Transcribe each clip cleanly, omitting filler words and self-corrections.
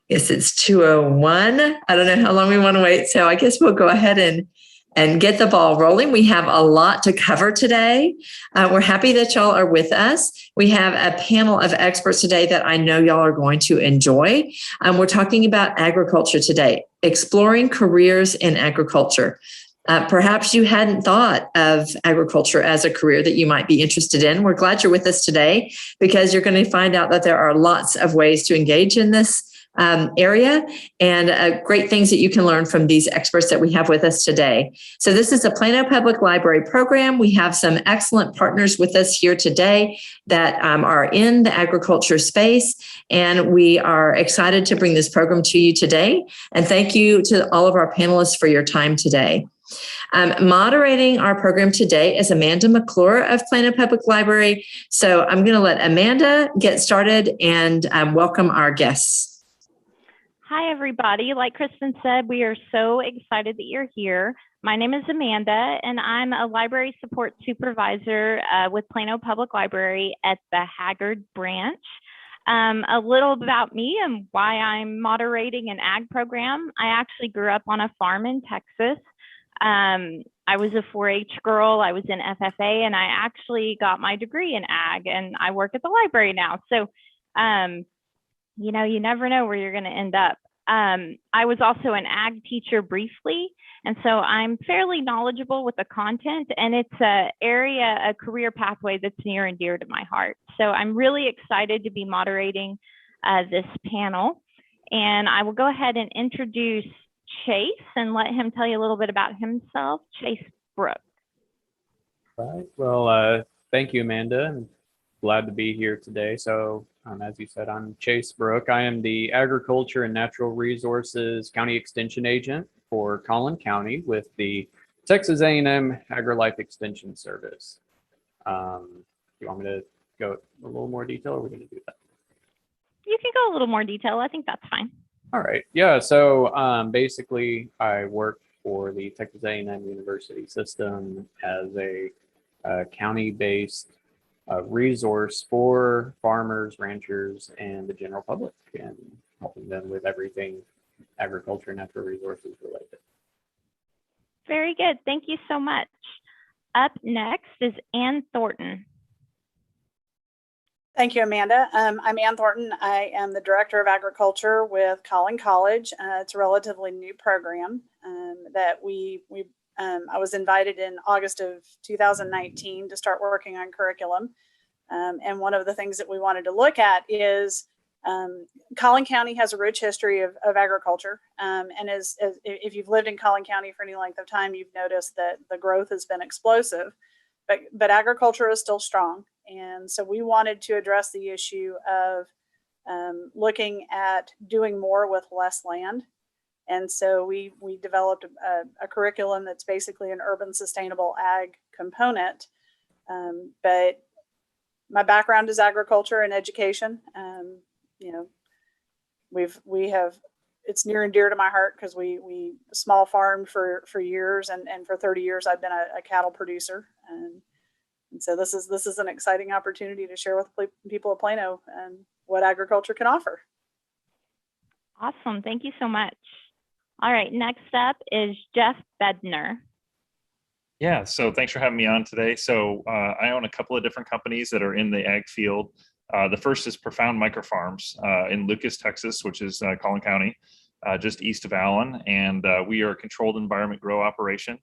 Yes, it's 2:01. I don't know how long we want to wait. So I guess we'll go ahead and get the ball rolling. We have a lot to cover today. We're happy that y'all are with us. We have a panel of experts today that I know y'all are going to enjoy. We're talking about agriculture today, exploring careers in agriculture. Perhaps you hadn't thought of agriculture as a career that you might be interested in. We're glad you're with us today because you're going to find out that there are lots of ways to engage in this area and great things that you can learn from these experts that we have with us today. So this is a Plano Public Library program. We have some excellent partners with us here today that are in the agriculture space, and we are excited to bring this program to you today. And thank you to all of our panelists for your time today. Moderating our program today is Amanda McClure of Plano Public Library. So I'm going to let Amanda get started and welcome our guests. Hi, everybody. Like Kristen said, we are so excited that you're here. My name is Amanda, and I'm a library support supervisor with Plano Public Library at the Haggard branch. A little about me and why I'm moderating an ag program. I actually grew up on a farm in Texas. I was a 4-H girl. I was in FFA, and I actually got my degree in ag, and I work at the library now. So, you know, you never know where you're going to end up. I was also an ag teacher briefly, and so I'm fairly knowledgeable with the content, and it's a career pathway that's near and dear to my heart. So I'm really excited to be moderating this panel, and I will go ahead and introduce Chase and let him tell you a little bit about himself. Chase Brook. All right. Well, thank you, Amanda. I'm glad to be here today. So, as you said, I'm Chase Brook. I am the Agriculture and Natural Resources County Extension Agent for Collin County with the Texas A&M AgriLife Extension Service. You want me to go a little more detail, or are we going to do that? You can go a little more detail. I think that's fine. All right. Yeah. So basically, I work for the Texas A&M University system as a county-based resource for farmers, ranchers, and the general public, and helping them with everything agriculture and natural resources related. Very good. Thank you so much. Up next is Ann Thornton. Thank you, Amanda. I'm Ann Thornton. I am the Director of Agriculture with Collin College. It's a relatively new program that I was invited in August of 2019 to start working on curriculum. And one of the things that we wanted to look at is Collin County has a rich history of agriculture. And if you've lived in Collin County for any length of time, you've noticed that the growth has been explosive, but agriculture is still strong. And so we wanted to address the issue of looking at doing more with less land. And so we developed a curriculum that's basically an urban sustainable ag component. But my background is agriculture and education. You know, it's near and dear to my heart because we small farmed for years, and for 30 years I've been a cattle producer. And so this is an exciting opportunity to share with people of Plano and what agriculture can offer. Awesome. Thank you so much. All right, next up is Jeff Bedner. Yeah, so thanks for having me on today. So I own a couple of different companies that are in the ag field. The first is Profound Microfarms in Lucas, Texas, which is Collin County, just east of Allen. And we are a controlled environment grow operation.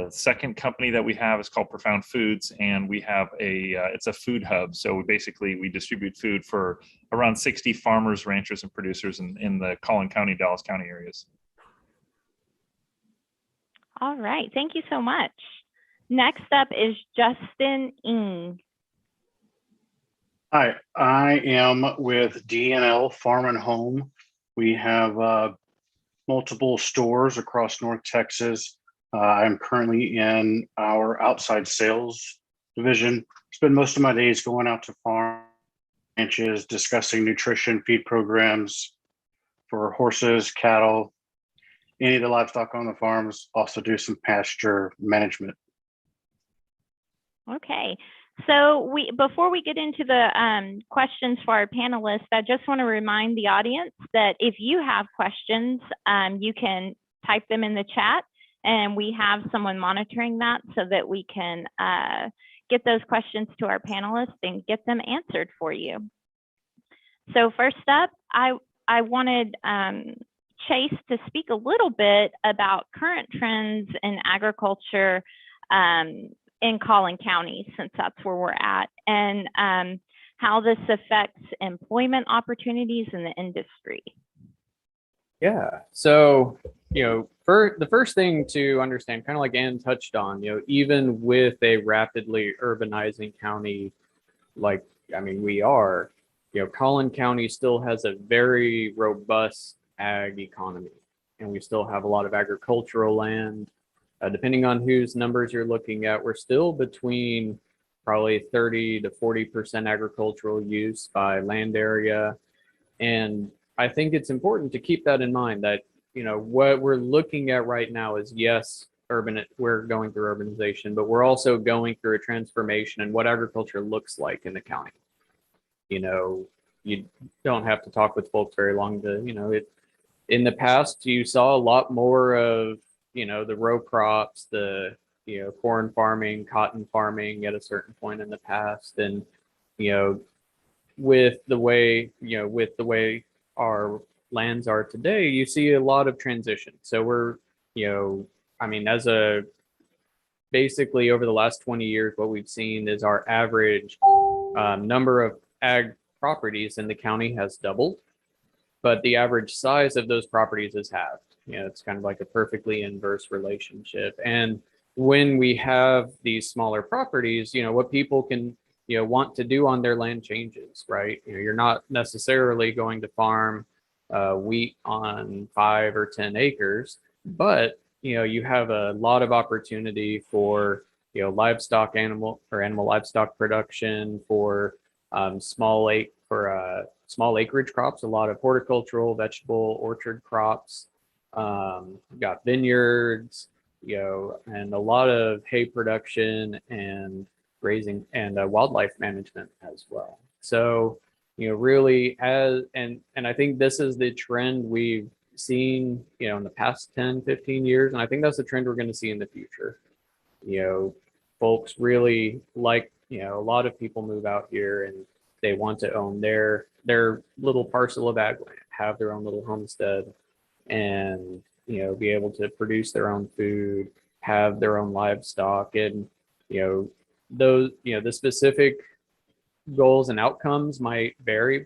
Second company that we have is called Profound Foods, and we have it's a food hub. So we distribute food for around 60 farmers, ranchers, and producers in the Collin County, Dallas County areas. All right, thank you so much. Next up is Justin Ng. Hi, I am with D&L Farm and Home. We have multiple stores across North Texas. I'm currently in our outside sales division. Spend most of my days going out to farm ranches, discussing nutrition, feed programs for horses, cattle, any of the livestock on the farms. Also do some pasture management. Okay, So before we get into the questions for our panelists, I just want to remind the audience that if you have questions, you can type them in the chat, and we have someone monitoring that so that we can get those questions to our panelists and get them answered for you. So first up, I wanted Chase to speak a little bit about current trends in agriculture in Collin County, since that's where we're at, and how this affects employment opportunities in the industry. Yeah. So, the first thing to understand, kind of like Ann touched on, even with a rapidly urbanizing county, we are, Collin County still has a very robust ag economy, and we still have a lot of agricultural land. Depending on whose numbers you're looking at, we're still between probably 30 to 40% agricultural use by land area. And I think it's important to keep that in mind that, what we're looking at right now is, yes, we're going through urbanization, but we're also going through a transformation in what agriculture looks like in the county. You don't have to talk with folks very long to, in the past, you saw a lot more of, the row crops, the, corn farming, cotton farming at a certain point in the past. And, with the way our lands are today, you see a lot of transition. So we're, basically over the last 20 years, what we've seen is our average number of ag properties in the county has doubled, but the average size of those properties is halved. It's kind of like a perfectly inverse relationship. And when we have these smaller properties, what people can, want to do on their land changes, right? You're not necessarily going to farm wheat on 5 or 10 acres, but, you have a lot of opportunity for, animal livestock production, for small acreage crops, a lot of horticultural, vegetable, orchard crops. We've got vineyards, and a lot of hay production and grazing and wildlife management as well. So, really and I think this is the trend we've seen, in the past 10, 15 years. And I think that's the trend we're going to see in the future. Folks really like, a lot of people move out here and they want to own their little parcel of ag land, have their own little homestead, and be able to produce their own food, have their own livestock. And the specific goals and outcomes might vary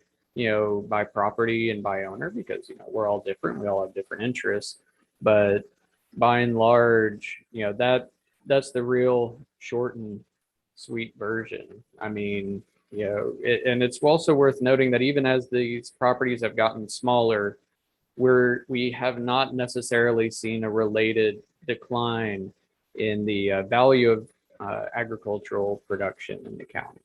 by property and by owner, because we're all different, we all have different interests. But by and large, that's the real short and sweet version. And it's also worth noting that even as these properties have gotten smaller, we have not necessarily seen a related decline in the value of agricultural production in the county.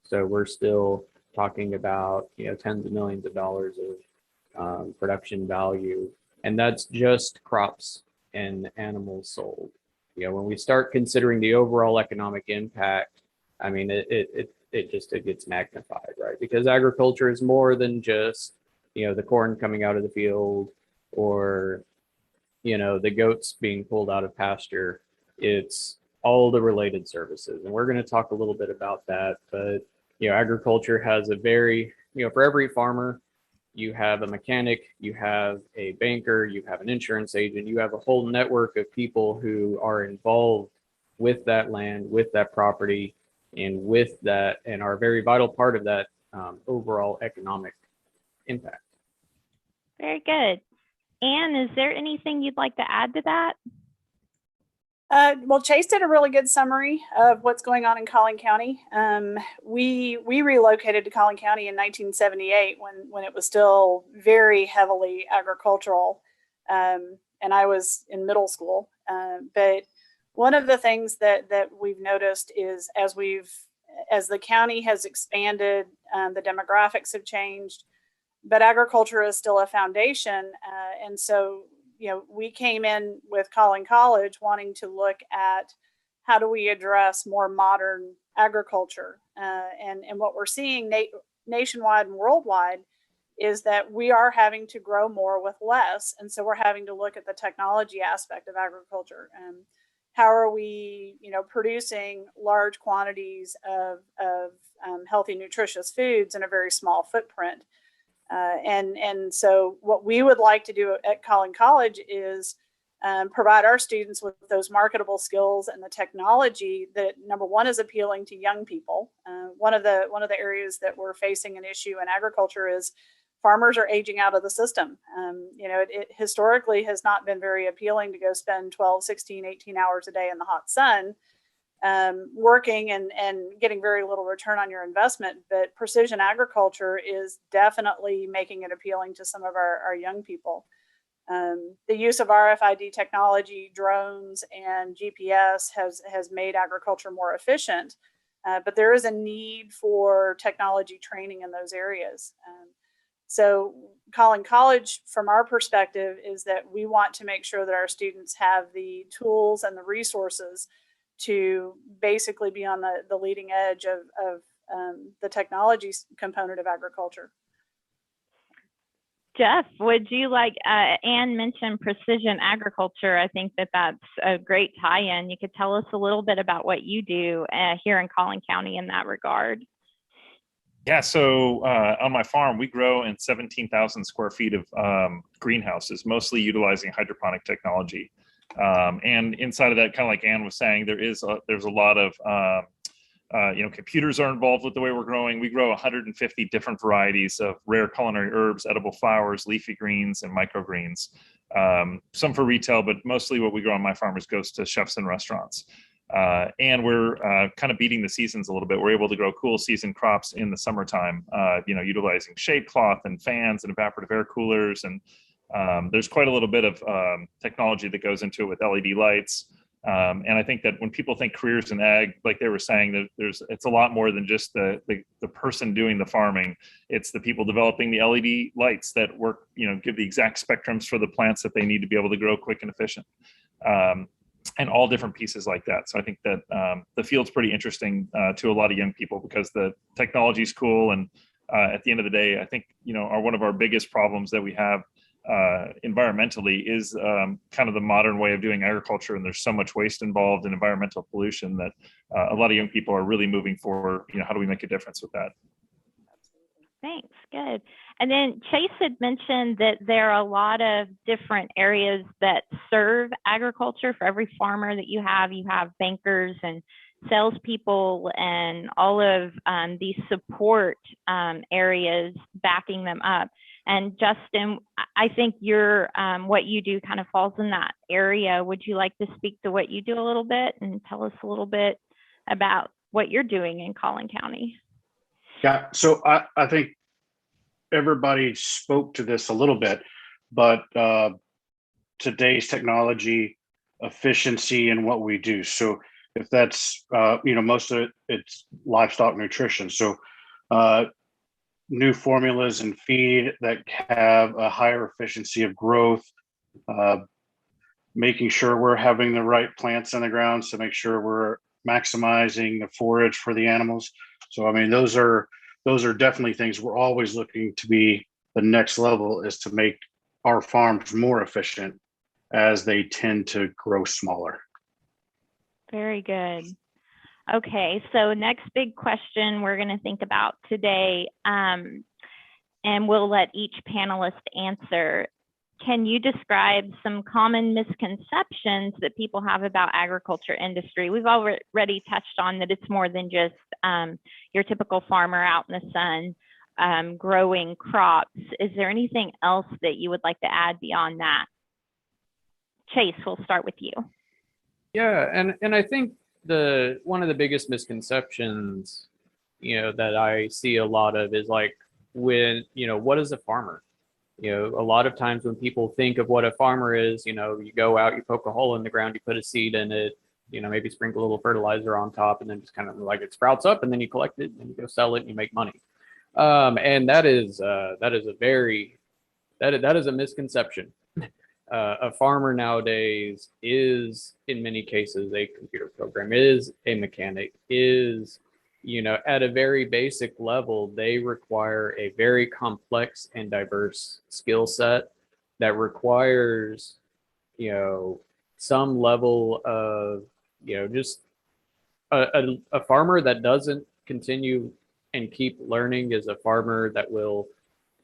So we're still talking about tens of millions of dollars of production value, and that's just crops and animals sold. When we start considering the overall economic impact, it gets magnified, right? Because agriculture is more than just the corn coming out of the field, or the goats being pulled out of pasture. It's all the related services, and we're going to talk a little bit about that. But agriculture has a very, for every farmer, you have a mechanic, you have a banker, you have an insurance agent, you have a whole network of people who are involved with that land, with that property, and with that, and are a very vital part of that overall economic impact. Very good. Anne, is there anything you'd like to add to that? Well, Chase did a really good summary of what's going on in Collin County. We relocated to Collin County in 1978 when it was still very heavily agricultural, and I was in middle school. But one of the things that we've noticed is as the county has expanded, the demographics have changed, but agriculture is still a foundation, and so we came in with Collin College wanting to look at how do we address more modern agriculture. And what we're seeing nationwide and worldwide is that we are having to grow more with less. And so we're having to look at the technology aspect of agriculture. And how are we, producing large quantities of healthy, nutritious foods in a very small footprint? And so what we would like to do at Collin College is provide our students with those marketable skills and the technology that, number one, is appealing to young people. One of the areas that we're facing an issue in agriculture is farmers are aging out of the system. It historically has not been very appealing to go spend 12, 16, 18 hours a day in the hot sun working and getting very little return on your investment. But precision agriculture is definitely making it appealing to some of our young people. The use of RFID technology, drones, and GPS has made agriculture more efficient, but there is a need for technology training in those areas. So Collin College, from our perspective, is that we want to make sure that our students have the tools and the resources to basically be on the leading edge of the technology component of agriculture. Jeff, would you like, Anne mentioned precision agriculture. I think that's a great tie-in. You could tell us a little bit about what you do here in Collin County in that regard. Yeah, so on my farm, we grow in 17,000 square feet of greenhouses, mostly utilizing hydroponic technology. And inside of that, kind of like Anne was saying, there's a lot of computers are involved with the way we're growing. We grow 150 different varieties of rare culinary herbs, edible flowers, leafy greens, and microgreens. Some for retail, but mostly what we grow on my farm goes to chefs and restaurants. And we're kind of beating the seasons a little bit. We're able to grow cool season crops in the summertime, utilizing shade cloth and fans and evaporative air coolers. And there's quite a little bit of technology that goes into it with LED lights. And I think that when people think careers in ag, like they were saying, that it's a lot more than just the person doing the farming. It's the people developing the LED lights that work, give the exact spectrums for the plants that they need to be able to grow quick and efficient. And all different pieces like that. So I think that the field's pretty interesting to a lot of young people because the technology is cool. And at the end of the day, I think, one of our biggest problems that we have environmentally is kind of the modern way of doing agriculture. And there's so much waste involved in environmental pollution that a lot of young people are really moving for, how do we make a difference with that? Thanks, good. And then Chase had mentioned that there are a lot of different areas that serve agriculture. For every farmer that you have bankers and salespeople and all of these support areas backing them up. And Justin, I think what you do kind of falls in that area. Would you like to speak to what you do a little bit and tell us a little bit about what you're doing in Collin County? Yeah, so I think everybody spoke to this a little bit, but today's technology, efficiency, and what we do. So if that's, most of it's livestock nutrition. So new formulas and feed that have a higher efficiency of growth, making sure we're having the right plants in the ground to make sure we're maximizing the forage for the animals. So, I mean, those are definitely things we're always looking to be the next level, is to make our farms more efficient as they tend to grow smaller. Very good. Okay, so next big question we're going to think about today, and we'll let each panelist answer. Can you describe some common misconceptions that people have about agriculture industry? We've already touched on that it's more than just your typical farmer out in the sun growing crops. Is there anything else that you would like to add beyond that? Chase, we'll start with you. Yeah, and I think one of the biggest misconceptions, that I see a lot of is like, when, what is a farmer? A lot of times when people think of what a farmer is, you go out, you poke a hole in the ground, you put a seed in it, maybe sprinkle a little fertilizer on top, and then just kind of like it sprouts up, and then you collect it and you go sell it and you make money. And that is a misconception. A farmer nowadays is, in many cases, a computer programmer, is a mechanic, is at a very basic level, they require a very complex and diverse skill set that requires, some level of, just a farmer that doesn't continue and keep learning is a farmer that will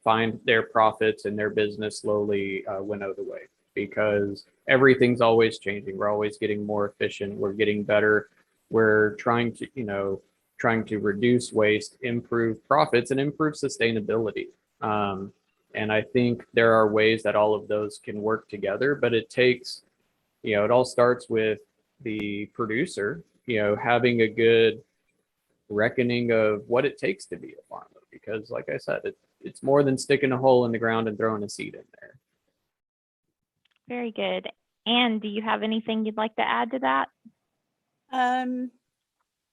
find their profits and their business slowly winnow the way, because everything's always changing. We're always getting more efficient. We're getting better. We're trying to reduce waste, improve profits, and improve sustainability. And I think there are ways that all of those can work together, but it takes, it all starts with the producer, having a good reckoning of what it takes to be a farmer. Because like I said, it's more than sticking a hole in the ground and throwing a seed in there. Very good. Anne, do you have anything you'd like to add to that?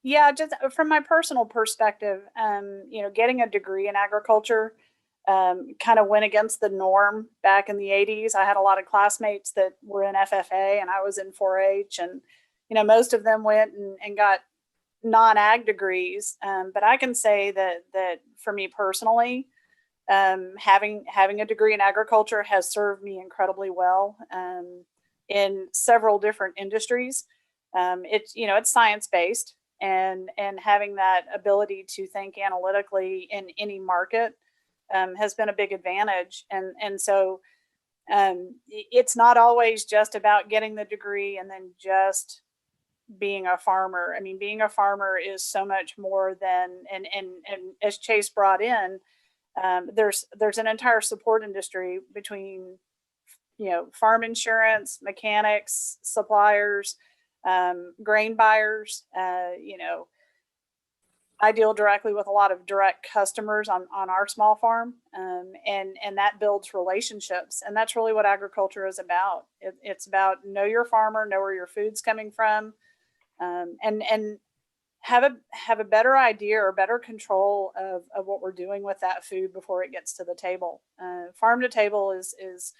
Yeah, just from my personal perspective, getting a degree in agriculture kind of went against the norm back in the 80s. I had a lot of classmates that were in FFA and I was in 4-H, and, most of them went and got non-ag degrees. But I can say that for me personally, having a degree in agriculture has served me incredibly well in several different industries. It's science-based, and having that ability to think analytically in any market has been a big advantage. And so it's not always just about getting the degree and then just being a farmer. I mean, being a farmer is so much more than, and as Chase brought in, there's an entire support industry between, farm insurance, mechanics, suppliers, grain buyers. I deal directly with a lot of direct customers on our small farm, and that builds relationships. And that's really what agriculture is about. It's about know your farmer, know where your food's coming from, and have a better idea or better control of what we're doing with that food before it gets to the table. Farm to table is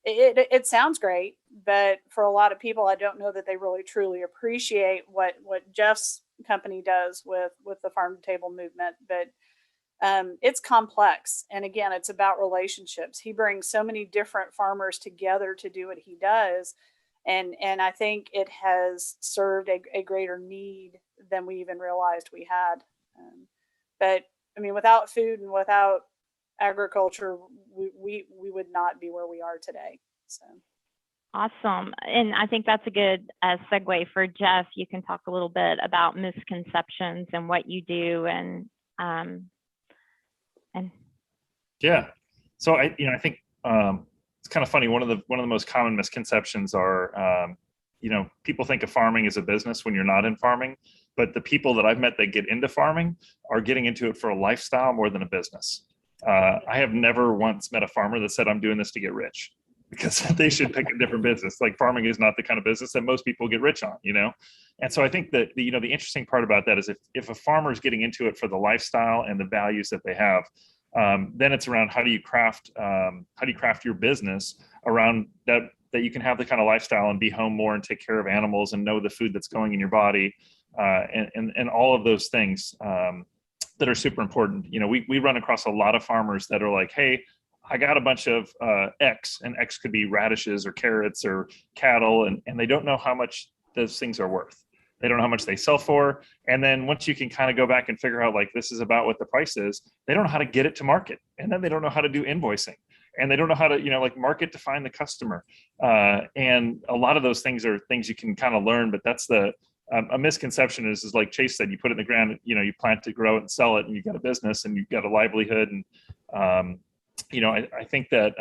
it sounds great, but for a lot of people, I don't know that they really truly appreciate what Jeff's company does with the farm to table movement. But it's complex, and again, it's about relationships. He brings so many different farmers together to do what he does, and I think it has served a greater need than we even realized we had. But I mean, without food and without agriculture, we would not be where we are today. So awesome. And I think that's a good segue for Jeff. You can talk a little bit about misconceptions and what you do, and yeah. So I think it's kind of funny. One of the most common misconceptions are, people think of farming as a business when you're not in farming, but the people that I've met that get into farming are getting into it for a lifestyle more than a business. I have never once met a farmer that said, I'm doing this to get rich, because they should pick a different business. Like, farming is not the kind of business that most people get rich on, And so I think that the interesting part about that is if a farmer is getting into it for the lifestyle and the values that they have, then it's around how do you craft your business around that you can have the kind of lifestyle and be home more and take care of animals and know the food that's going in your body, and all of those things that are super important. We run across a lot of farmers that are like, hey, I got a bunch of X, and X could be radishes or carrots or cattle, and they don't know how much those things are worth. They don't know how much they sell for. And then once you can kind of go back and figure out, like, this is about what the price is, they don't know how to get it to market. And then they don't know how to do invoicing. And they don't know how to, market to find the customer. And a lot of those things are things you can kind of learn, but that's a misconception is like Chase said, you put it in the ground, you plant to grow it and sell it, and you've got a business and you've got a livelihood. And, I think that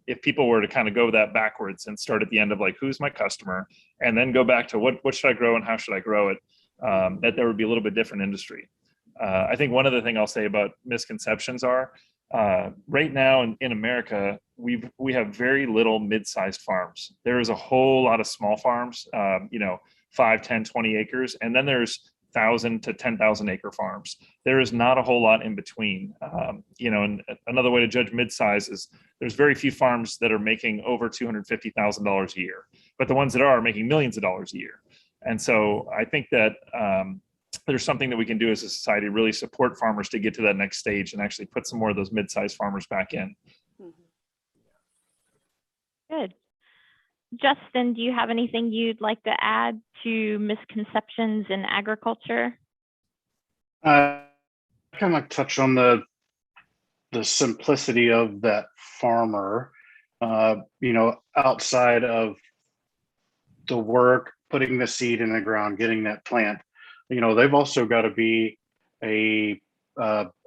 if people were to kind of go that backwards and start at the end of, like, who's my customer, and then go back to what should I grow and how should I grow it, that there would be a little bit different industry. I think one other thing I'll say about misconceptions are, right now in America, we have very little mid-sized farms. There is a whole lot of small farms, 5, 10, 20 acres. And then there's 1,000 to 10,000 acre farms. There is not a whole lot in between. And another way to judge mid-size is there's very few farms that are making over $250,000 a year, but the ones that are making millions of dollars a year. And so I think that, there's something that we can do as a society, really support farmers to get to that next stage and actually put some more of those mid-sized farmers back in. Good. Justin, do you have anything you'd like to add to misconceptions in agriculture? I kind of touch on the simplicity of that farmer, outside of the work, putting the seed in the ground, getting that plant. They've also got to be a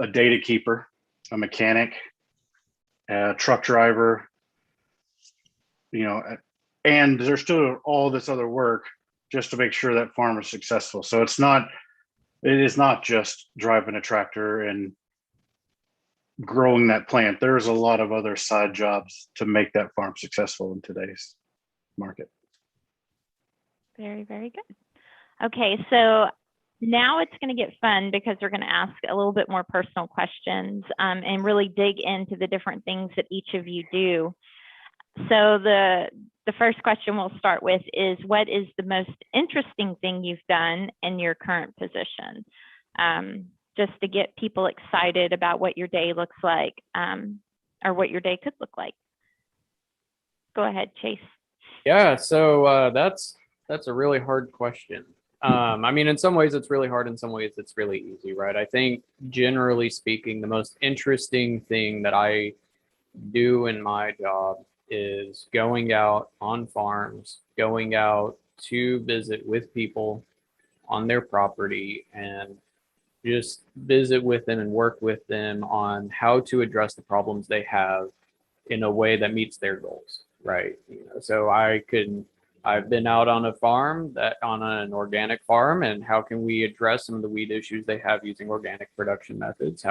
data keeper, a mechanic, a truck driver, and there's still all this other work just to make sure that farm is successful. So it is not just driving a tractor and growing that plant. There's a lot of other side jobs to make that farm successful in today's market. Very, very good. Okay, so now it's going to get fun because we're going to ask a little bit more personal questions and really dig into the different things that each of you do. So the first question we'll start with is, what is the most interesting thing you've done in your current position? Just to get people excited about what your day looks like, or what your day could look like. Go ahead, Chase. Yeah, so that's a really hard question. I mean, in some ways it's really hard, in some ways it's really easy, right? I think generally speaking, the most interesting thing that I do in my job is going out on farms, going out to visit with people on their property and just visit with them and work with them on how to address the problems they have in a way that meets their goals, right? So I've been out on a farm on an organic farm, and how can we address some of the weed issues they have using organic production methods?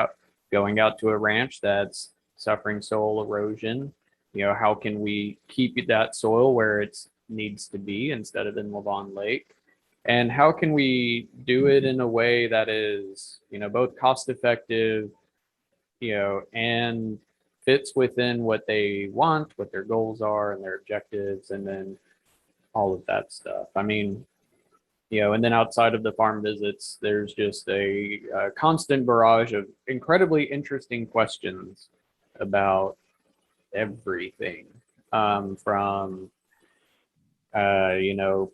Going out to a ranch that's suffering soil erosion, how can we keep that soil where it needs to be instead of in Lavon Lake? And how can we do it in a way that is, both cost effective, and fits within what they want, what their goals are and their objectives, and then all of that stuff. I mean, and then outside of the farm visits, there's just a constant barrage of incredibly interesting questions about everything, from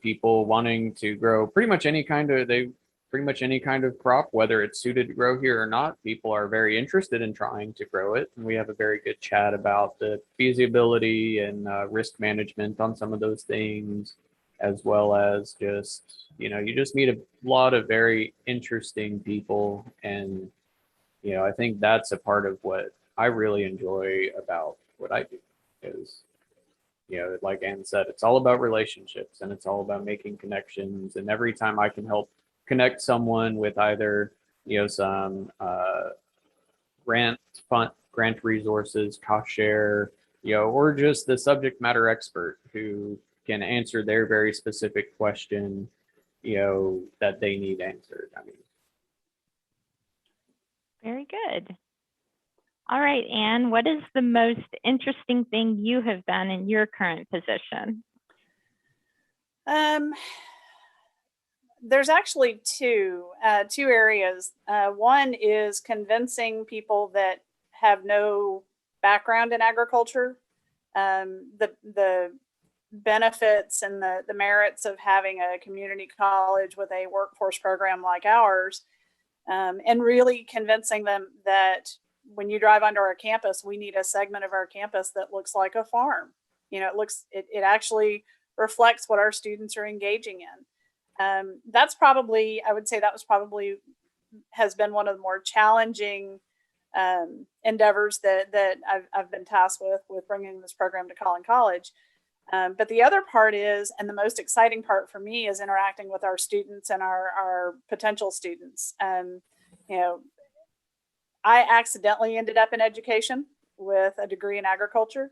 people wanting to grow pretty much any kind of crop, whether it's suited to grow here or not. People are very interested in trying to grow it, and we have a very good chat about the feasibility and risk management on some of those things, as well as just you just meet a lot of very interesting people. And I think that's a part of what I really enjoy about what I do, is like Ann said, it's all about relationships and it's all about making connections. And every time I can help connect someone with either some grant resources, cost share, or just the subject matter expert who can answer their very specific question, that they need answered. I mean, very good. All right, Ann, what is the most interesting thing you have done in your current position? There's actually two areas. One is convincing people that have no background in agriculture, the benefits and the merits of having a community college with a workforce program like ours, and really convincing them that when you drive onto our campus, we need a segment of our campus that looks like a farm. It actually reflects what our students are engaging in. That's probably, I would say that was probably has been one of the more challenging endeavors that I've been tasked with bringing this program to Collin College. But the other part is, and the most exciting part for me, is interacting with our students and our potential students. I accidentally ended up in education with a degree in agriculture,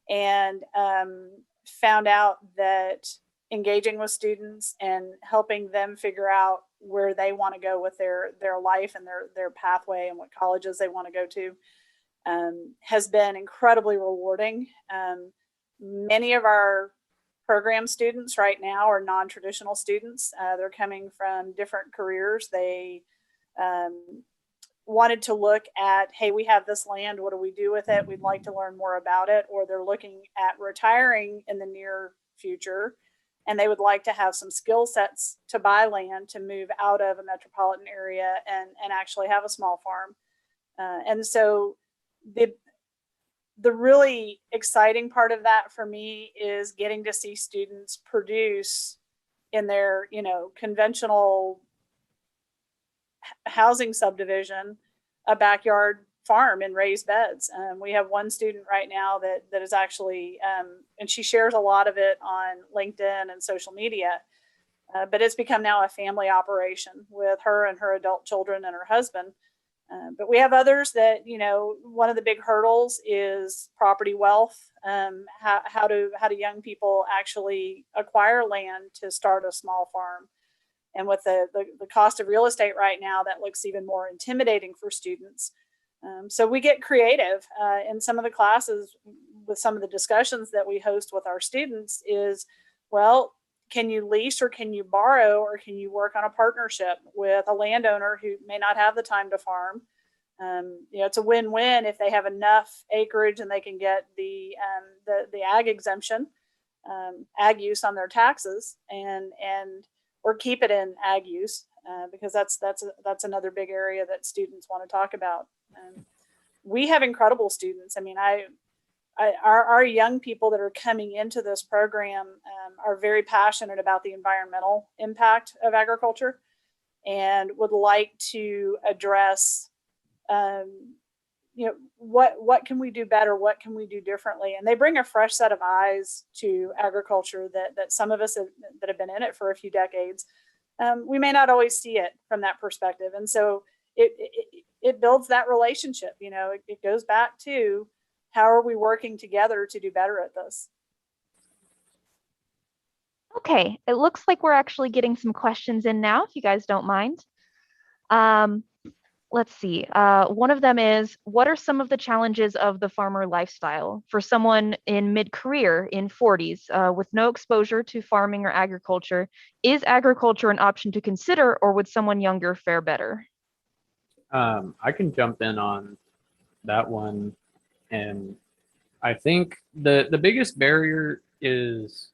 and found out that engaging with students and helping them figure out where they want to go with their life and their pathway and what colleges they want to go to has been incredibly rewarding. Many of our program students right now are non-traditional students. They're coming from different careers. They wanted to look at, hey, we have this land. What do we do with it? We'd like to learn more about it. Or they're looking at retiring in the near future, and they would like to have some skill sets to buy land to move out of a metropolitan area and actually have a small farm. And so the really exciting part of that for me is getting to see students produce in their, conventional housing subdivision, a backyard farm in raised beds. We have one student right now that is actually, and she shares a lot of it on LinkedIn and social media, but it's become now a family operation with her and her adult children and her husband. But we have others that, one of the big hurdles is property wealth. How do young people actually acquire land to start a small farm? And with the cost of real estate right now, that looks even more intimidating for students. So we get creative in some of the classes with some of the discussions that we host with our students is, well, can you lease or can you borrow or can you work on a partnership with a landowner who may not have the time to farm? It's a win-win if they have enough acreage and they can get the ag exemption, ag use on their taxes, and or keep it in ag use, because that's another big area that students want to talk about. We have incredible students. I mean, our young people that are coming into this program are very passionate about the environmental impact of agriculture and would like to address, what can we do better? What can we do differently? And they bring a fresh set of eyes to agriculture that some of us that have been in it for a few decades, we may not always see it from that perspective. And so it builds that relationship. It goes back to, how are we working together to do better at this? Okay, it looks like we're actually getting some questions in now, if you guys don't mind. Let's see. One of them is, what are some of the challenges of the farmer lifestyle for someone in mid-career in 40s with no exposure to farming or agriculture? Is agriculture an option to consider, or would someone younger fare better? I can jump in on that one. And I think the biggest barrier is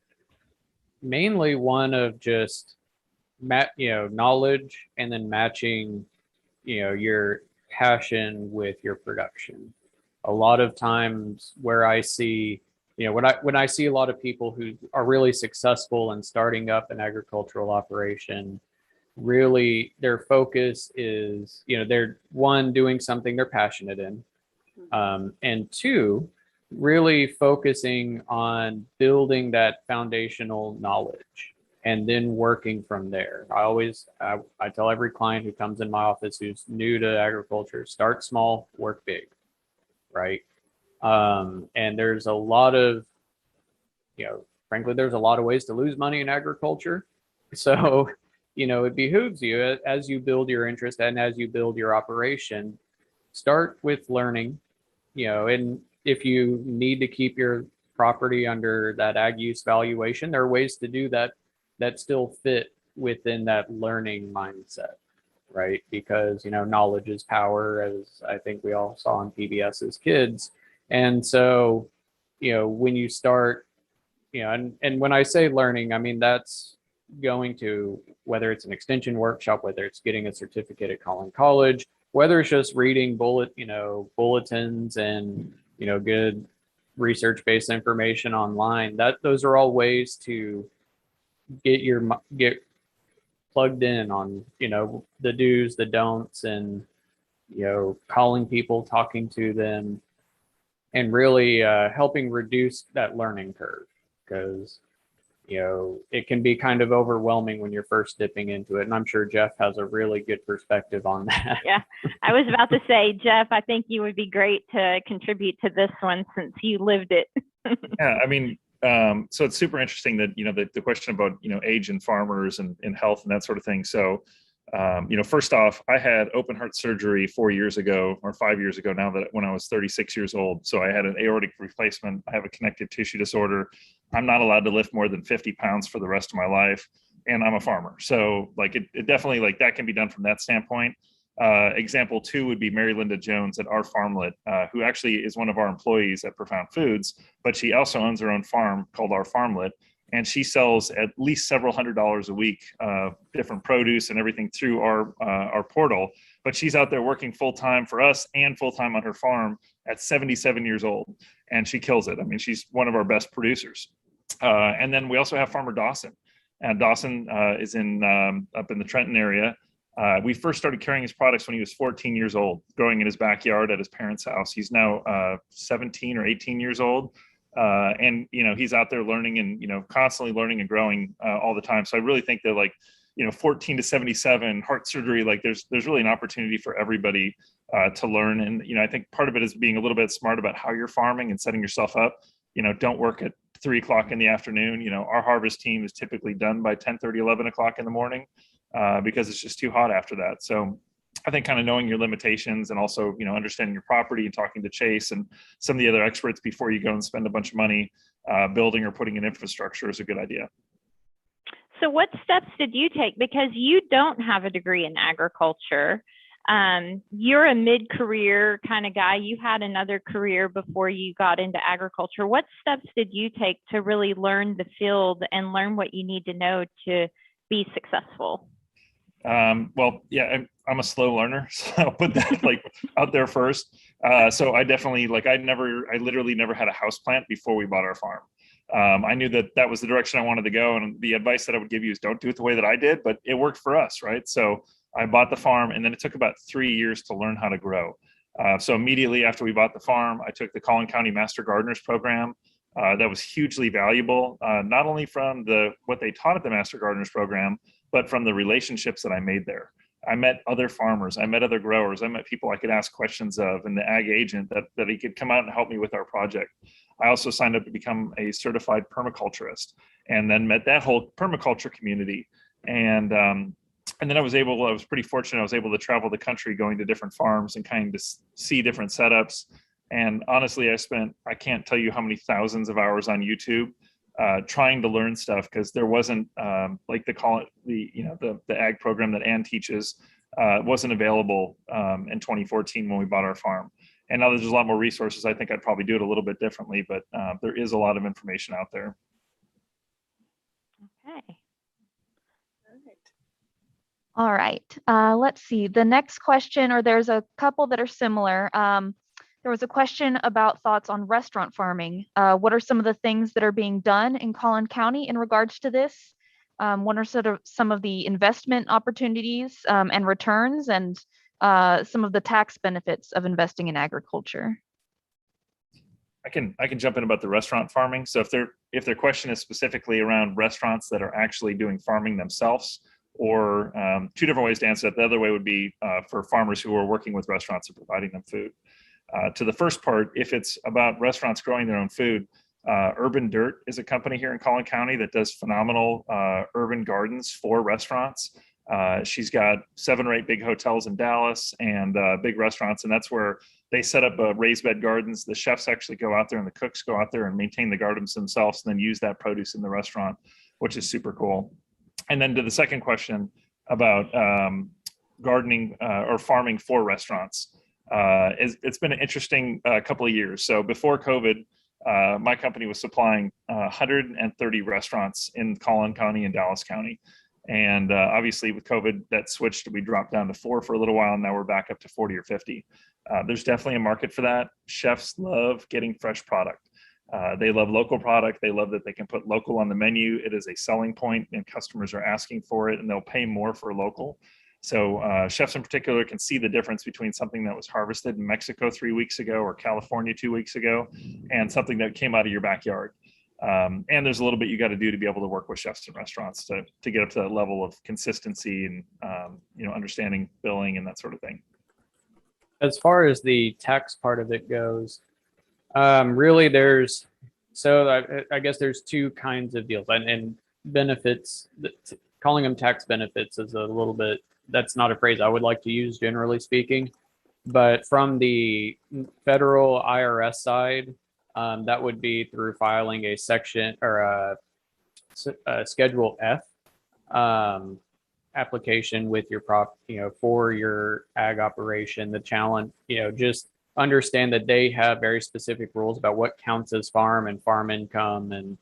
mainly one of just knowledge, and then matching your passion with your production. A lot of times where I see when I see a lot of people who are really successful in starting up an agricultural operation, really their focus is they're one, doing something they're passionate in, and two, really focusing on building that foundational knowledge and then working from there. I tell every client who comes in my office who's new to agriculture, start small, work big, right? And there's a lot of, frankly, there's a lot of ways to lose money in agriculture. So, it behooves you as you build your interest and as you build your operation, start with learning, and if you need to keep your property under that ag use valuation, there are ways to do that still fit within that learning mindset, right? Because, knowledge is power, as I think we all saw on PBS as kids. And so, when you start, and when I say learning, I mean, that's going to, whether it's an extension workshop, whether it's getting a certificate at Collin College, whether it's just reading bulletins and, good research-based information online, those are all ways to get plugged in on, the do's, the don'ts, and, calling people, talking to them, and really helping reduce that learning curve, because it can be kind of overwhelming when you're first dipping into it. And I'm sure Jeff has a really good perspective on that. Yeah, I was about to say, Jeff, I think you would be great to contribute to this one since you lived it. Yeah, I mean, so it's super interesting that, the question about, age and farmers and health and that sort of thing. So, first off, I had open heart surgery 4 years ago or 5 years ago now, that when I was 36 years old. So I had an aortic replacement. I have a connective tissue disorder. I'm not allowed to lift more than 50 pounds for the rest of my life. And I'm a farmer. So like it definitely, like that can be done from that standpoint. Example 2 would be Mary Linda Jones at Our Farmlet, who actually is one of our employees at Profound Foods, but she also owns her own farm called Our Farmlet. And she sells at least several $100s a week, different produce and everything through our portal. But she's out there working full time for us and full time on her farm at 77 years old, and she kills it. I mean, she's one of our best producers. And then we also have Farmer Dawson. And Dawson is up in the Trenton area. We first started carrying his products when he was 14 years old, growing in his backyard at his parents' house. He's now 17 or 18 years old. And, he's out there learning and, constantly learning and growing all the time. So I really think that 14 to 77 heart surgery, there's really an opportunity for everybody to learn. And, I think part of it is being a little bit smart about how you're farming and setting yourself up. Don't work at 3 o'clock in the afternoon. Our harvest team is typically done by 10:30, 11 o'clock in the morning because it's just too hot after that. So I think kind of knowing your limitations and also, understanding your property and talking to Chase and some of the other experts before you go and spend a bunch of money building or putting in infrastructure is a good idea. So what steps did you take? Because you don't have a degree in agriculture. You're a mid-career kind of guy. You had another career before you got into agriculture. What steps did you take to really learn the field and learn what you need to know to be successful? Well, yeah, I'm a slow learner, so I'll put that out there first. So I definitely I literally never had a house plant before we bought our farm. I knew that was the direction I wanted to go. And the advice that I would give you is don't do it the way that I did, but it worked for us, right? So I bought the farm, and then it took about 3 years to learn how to grow. So immediately after we bought the farm, I took the Collin County Master Gardeners program. That was hugely valuable, not only from what they taught at the Master Gardeners program, but from the relationships that I made there. I met other farmers, I met other growers, I met people I could ask questions of, and the ag agent that he could come out and help me with our project. I also signed up to become a certified permaculturist, and then met that whole permaculture community. And then I was pretty fortunate. I was able to travel the country, going to different farms and kind of see different setups. And honestly, I can't tell you how many thousands of hours on YouTube trying to learn stuff, because there wasn't the ag program that Ann teaches wasn't available in 2014 when we bought our farm. And now there's a lot more resources. I think I'd probably do it a little bit differently, but there is a lot of information out there. Okay. All right. Let's see. The next question, or there's a couple that are similar. There was a question about thoughts on restaurant farming. What are some of the things that are being done in Collin County in regards to this? What are sort of some of the investment opportunities and returns, and some of the tax benefits of investing in agriculture? I can jump in about the restaurant farming. So if their question is specifically around restaurants that are actually doing farming themselves, or two different ways to answer that. The other way would be for farmers who are working with restaurants and providing them food. To the first part, if it's about restaurants growing their own food, Urban Dirt is a company here in Collin County that does phenomenal urban gardens for restaurants. She's got 7 or 8 big hotels in Dallas and big restaurants, and that's where they set up raised bed gardens. The chefs actually go out there and the cooks go out there and maintain the gardens themselves, and then use that produce in the restaurant, which is super cool. And then to the second question about gardening or farming for restaurants, it's been an interesting couple of years. So before COVID, my company was supplying 130 restaurants in Collin County and Dallas County. And obviously with COVID, that switched. We dropped down to 4 for a little while, and now we're back up to 40 or 50. There's definitely a market for that. Chefs love getting fresh product. They love local product. They love that they can put local on the menu. It is a selling point, and customers are asking for it, and they'll pay more for local. So chefs in particular can see the difference between something that was harvested in Mexico 3 weeks ago or California 2 weeks ago, and something that came out of your backyard. And there's a little bit you got to do to be able to work with chefs and restaurants to get up to that level of consistency and understanding billing and that sort of thing. As far as the tax part of it goes, really I guess there's 2 kinds of deals, and benefits. Calling them tax benefits is a little bit, that's not a phrase I would like to use generally speaking, but from the federal IRS side, That would be through filing a section or a Schedule F application with your for your ag operation. The challenge, just understand that they have very specific rules about what counts as farm and farm income and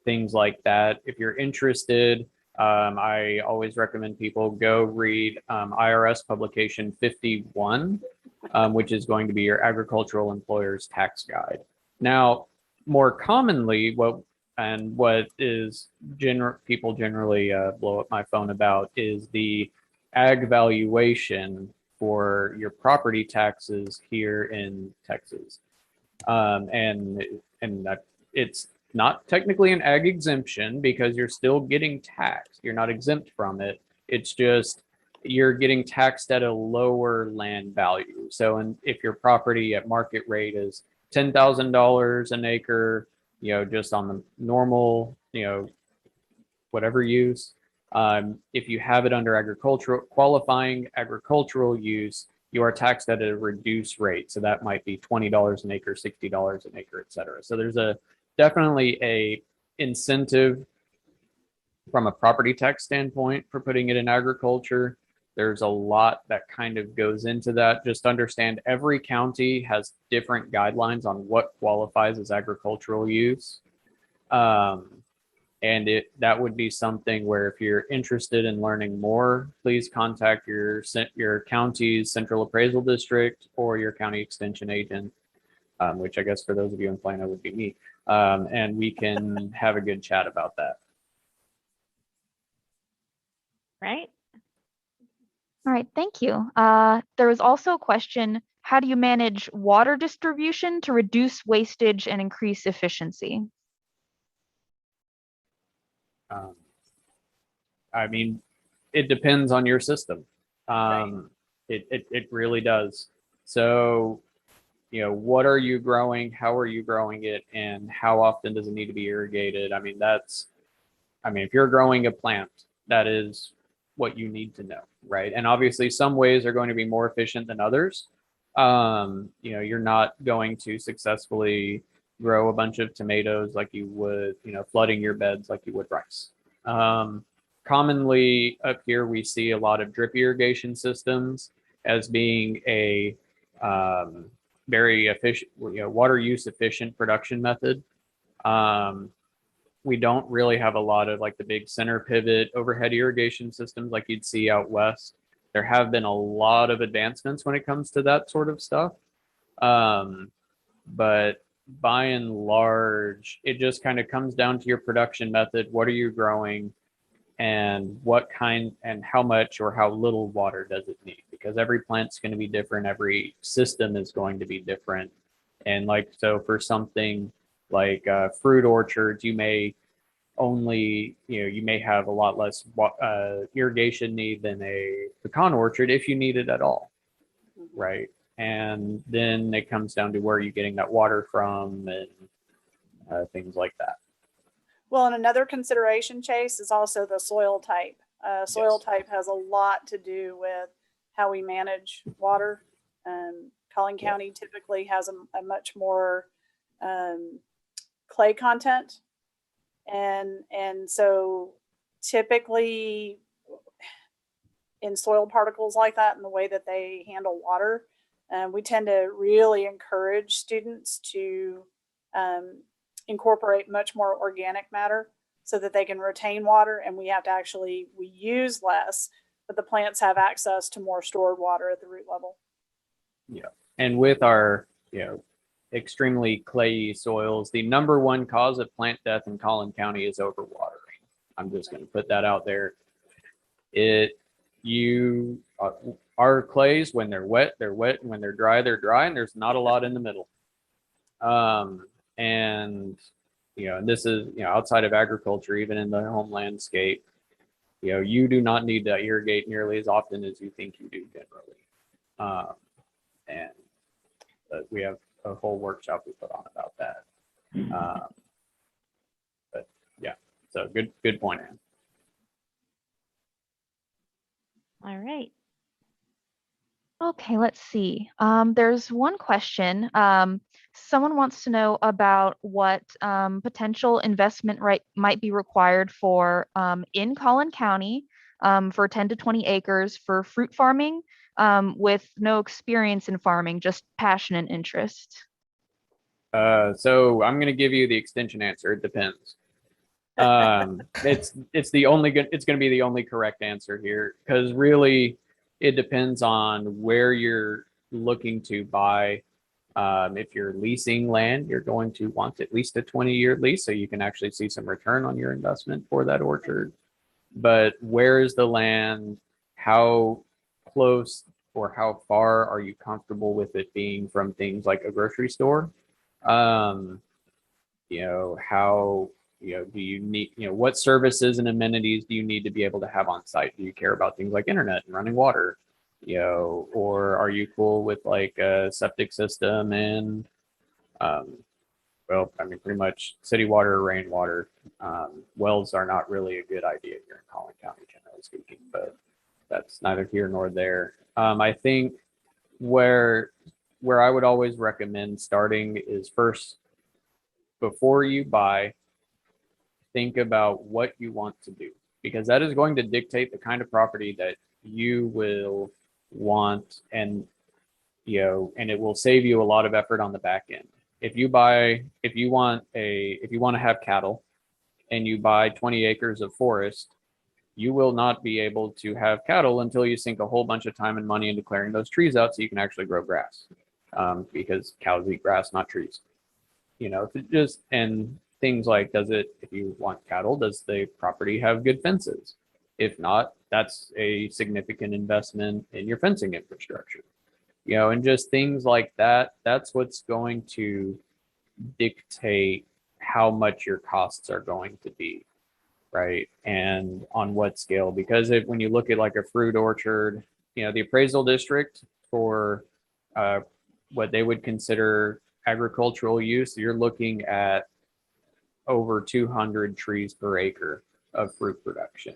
things like that. If you're interested, I always recommend people go read IRS publication 51, which is going to be your agricultural employer's tax guide. Now, more commonly, what is people generally blow up my phone about is the ag valuation for your property taxes here in Texas. And that it's not technically an ag exemption because you're still getting taxed. You're not exempt from it. It's just you're getting taxed at a lower land value. So if your property at market rate is $10,000 an acre, just on the normal, whatever use, if you have it under qualifying agricultural use, you are taxed at a reduced rate. So that might be $20 an acre, $60 an acre, et cetera. So there's definitely a incentive from a property tax standpoint for putting it in agriculture. There's a lot that kind of goes into that. Just understand every county has different guidelines on what qualifies as agricultural use. And that would be something where if you're interested in learning more, please contact your county's central appraisal district or your county extension agent, which I guess for those of you in Plano would be me. And we can have a good chat about that. Right. All right, thank you. There was also a question, how do you manage water distribution to reduce wastage and increase efficiency? I mean, it depends on your system. Right. It really does. So, what are you growing? How are you growing it? And how often does it need to be irrigated? I mean, if you're growing a plant, that is what you need to know, right? And obviously some ways are going to be more efficient than others. You're not going to successfully grow a bunch of tomatoes like you would, flooding your beds like you would rice. Commonly up here, we see a lot of drip irrigation systems as being a very efficient, water use efficient production method. We don't really have a lot of like the big center pivot overhead irrigation systems like you'd see out west. There have been a lot of advancements when it comes to that sort of stuff. But by and large, it just kind of comes down to your production method. What are you growing and what kind and how much or how little water does it need? Because every plant's going to be different. Every system is going to be different. And so for something like fruit orchards, you may have a lot less irrigation need than a pecan orchard if you need it at all, right? And then it comes down to where you're getting that water from and things like that. Well, and another consideration, Chase, is also the soil type. Soil type has a lot to do with how we manage water. Collin County typically has a much more clay content. And so typically in soil particles like that and the way that they handle water, we tend to really encourage students to incorporate much more organic matter so that they can retain water, and we use less, but the plants have access to more stored water at the root level. Yeah. And with our, extremely clayey soils, the number one cause of plant death in Collin County is overwatering. I'm just going to put that out there. Our clays, when they're wet, they're wet, and when they're dry, and there's not a lot in the middle. And this is, outside of agriculture, even in the home landscape, you do not need to irrigate nearly as often as you think you do generally. And we have a whole workshop we put on about that. But yeah, so good point, Ann. All right. Okay, let's see. There's one question. Someone wants to know about what potential investment might be required for in Collin County for 10 to 20 acres for fruit farming with no experience in farming, just passion and interest. So I'm going to give you the extension answer. It depends. It's the only good. It's going to be the only correct answer here because really, it depends on where you're looking to buy. If you're leasing land, you're going to want at least a 20-year lease so you can actually see some return on your investment for that orchard. But where is the land? How close or how far are you comfortable with it being from things like a grocery store? How, do you need, what services and amenities do you need to be able to have on site? Do you care about things like internet and running water? Or are you cool with like a septic system and, pretty much city water, rainwater. Wells are not really a good idea here in Collin County, generally speaking, but that's neither here nor there. I think where I would always recommend starting is first, before you buy, think about what you want to do, because that is going to dictate the kind of property that you will want, and it will save you a lot of effort on the back end. If you want to have cattle and you buy 20 acres of forest, you will not be able to have cattle until you sink a whole bunch of time and money into clearing those trees out so you can actually grow grass, because cows eat grass, not trees. And things like, if you want cattle, does the property have good fences? If not, that's a significant investment in your fencing infrastructure. And just things like that. That's what's going to dictate how much your costs are going to be, right? And on what scale, because when you look at like a fruit orchard, the appraisal district for what they would consider agricultural use, you're looking at over 200 trees per acre of fruit production.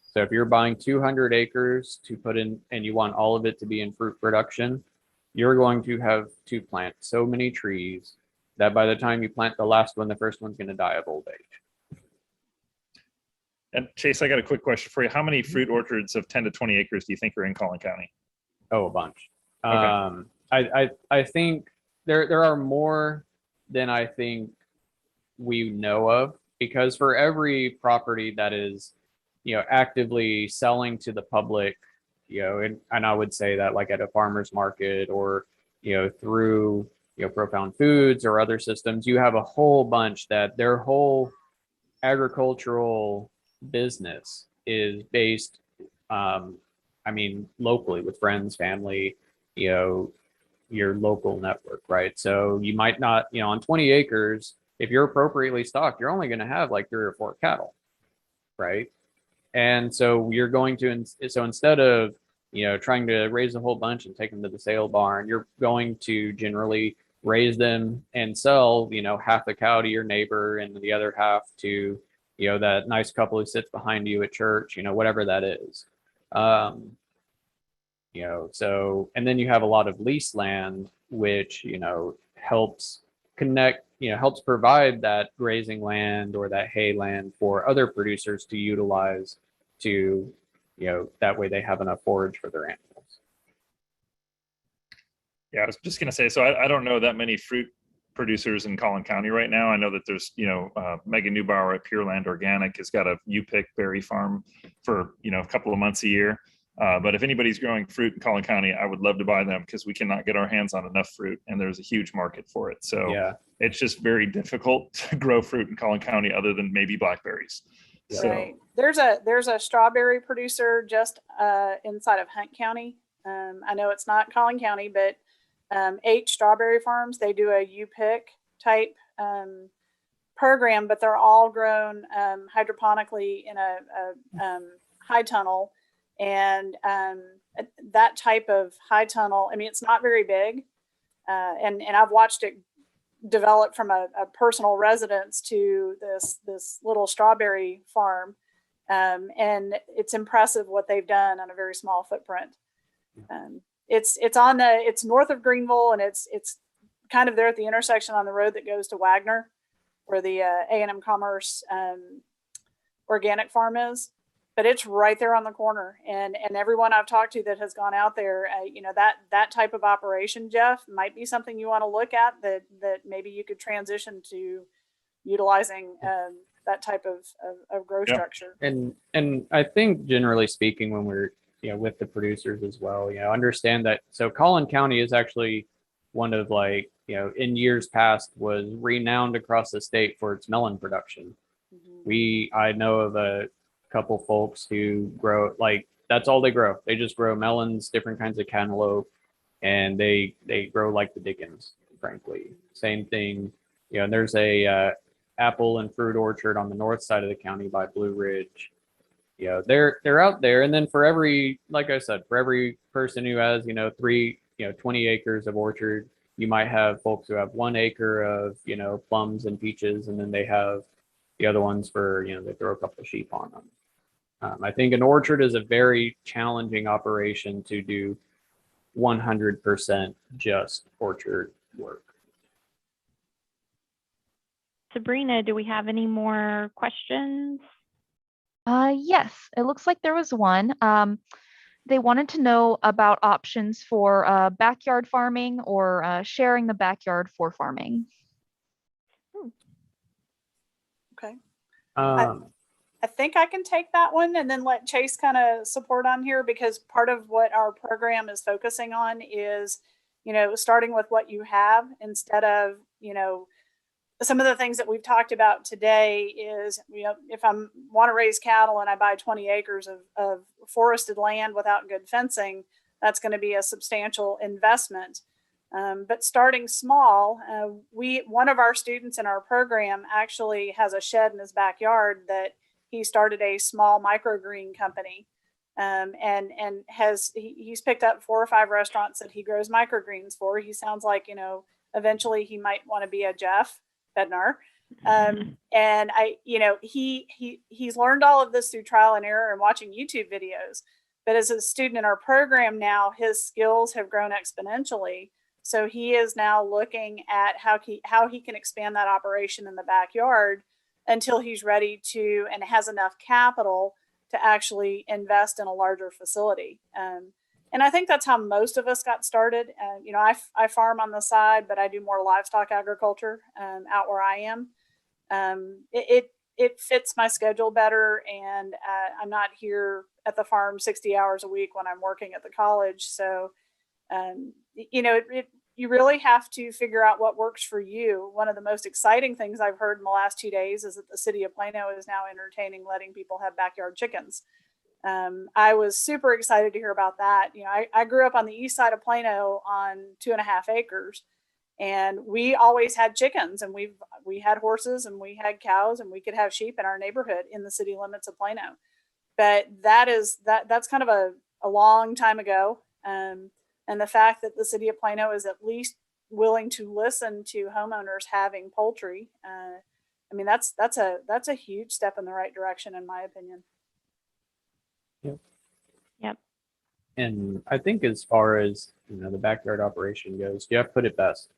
So if you're buying 200 acres to put in and you want all of it to be in fruit production, you're going to have to plant so many trees that by the time you plant the last one, the first one's going to die of old age. And Chase, I got a quick question for you. How many fruit orchards of 10 to 20 acres do you think are in Collin County? Oh, a bunch. Okay. I think there are more than I think we know of, because for every property that is actively selling to the public, and I would say that like at a farmer's market or through Profound Foods or other systems, you have a whole bunch that their whole agricultural business is based locally with friends, family, your local network, right? So you might not, on 20 acres, if you're appropriately stocked, you're only going to have like 3 or 4 cattle, right? And so you're going to, so instead of, trying to raise a whole bunch and take them to the sale barn, you're going to generally raise them and sell, half the cow to your neighbor and the other half to, that nice couple who sits behind you at church, whatever that is. So, and then you have a lot of lease land, which, helps connect, helps provide that grazing land or that hay land for other producers to utilize to, that way they have enough forage for their animals. Yeah, I was just going to say, so I don't know that many fruit producers in Collin County right now. I know that there's, Megan Neubauer at Pure Land Organic has got a U-Pick berry farm for, a couple of months a year. But if anybody's growing fruit in Collin County, I would love to buy them because we cannot get our hands on enough fruit and there's a huge market for it. So yeah, it's just very difficult to grow fruit in Collin County other than maybe blackberries. So, right. There's a strawberry producer just inside of Hunt County. I know it's not Collin County, but 8 strawberry farms. They do a U-Pick type program, but they're all grown hydroponically in a high tunnel. And that type of high tunnel, it's not very big. And I've watched it develop from a personal residence to this little strawberry farm. And it's impressive what they've done on a very small footprint. it's north of Greenville, and it's kind of there at the intersection on the road that goes to Wagner, where the A&M Commerce organic farm is. But it's right there on the corner, and everyone I've talked to that has gone out there, that type of operation, Jeff, might be something you want to look at. That maybe you could transition to utilizing that type of growth structure. And I think generally speaking, when we're with the producers as well, understand that. So Collin County is actually one of in years past was renowned across the state for its melon production. Mm-hmm. I know of a couple folks who grow that's all they grow. They just grow melons, different kinds of cantaloupe, and they grow like the Dickens, frankly. Same thing, and there's a apple and fruit orchard on the north side of the county by Blue Ridge. They're out there, and then for every, like I said, for every person who has 20 acres of orchard, you might have folks who have 1 acre of plums and peaches, and then they have the other ones for they throw a couple of sheep on them. I think an orchard is a very challenging operation to do 100% just orchard work. Sabrina, do we have any more questions? Yes, it looks like there was one. They wanted to know about options for backyard farming or sharing the backyard for farming. Okay. Um, I think I can take that one and then let Chase kind of support on here, because part of what our program is focusing on is, starting with what you have instead of, some of the things that we've talked about today is, if I want to raise cattle and I buy 20 acres of forested land without good fencing, that's going to be a substantial investment. But starting small, one of our students in our program actually has a shed in his backyard that he started a small microgreen company, and he's picked up 4 or 5 restaurants that he grows microgreens for. He sounds like eventually he might want to be a Jeff Bedner, and he's learned all of this through trial and error and watching YouTube videos. But as a student in our program now, his skills have grown exponentially. So he is now looking at how he can expand that operation in the backyard until he's ready to and has enough capital to actually invest in a larger facility. And I think that's how most of us got started. I farm on the side, but I do more livestock agriculture out where I am. It fits my schedule better, and I'm not here at the farm 60 hours a week when I'm working at the college. So, you really have to figure out what works for you. One of the most exciting things I've heard in the last 2 days is that the city of Plano is now entertaining letting people have backyard chickens. I was super excited to hear about that. I grew up on the east side of Plano on 2.5 acres, and we always had chickens, and we had horses, and we had cows, and we could have sheep in our neighborhood in the city limits of Plano. But that's kind of a long time ago. And the fact that the city of Plano is at least willing to listen to homeowners having poultry, that's a huge step in the right direction, in my opinion. Yep. And I think as far as the backyard operation goes, Jeff put it best.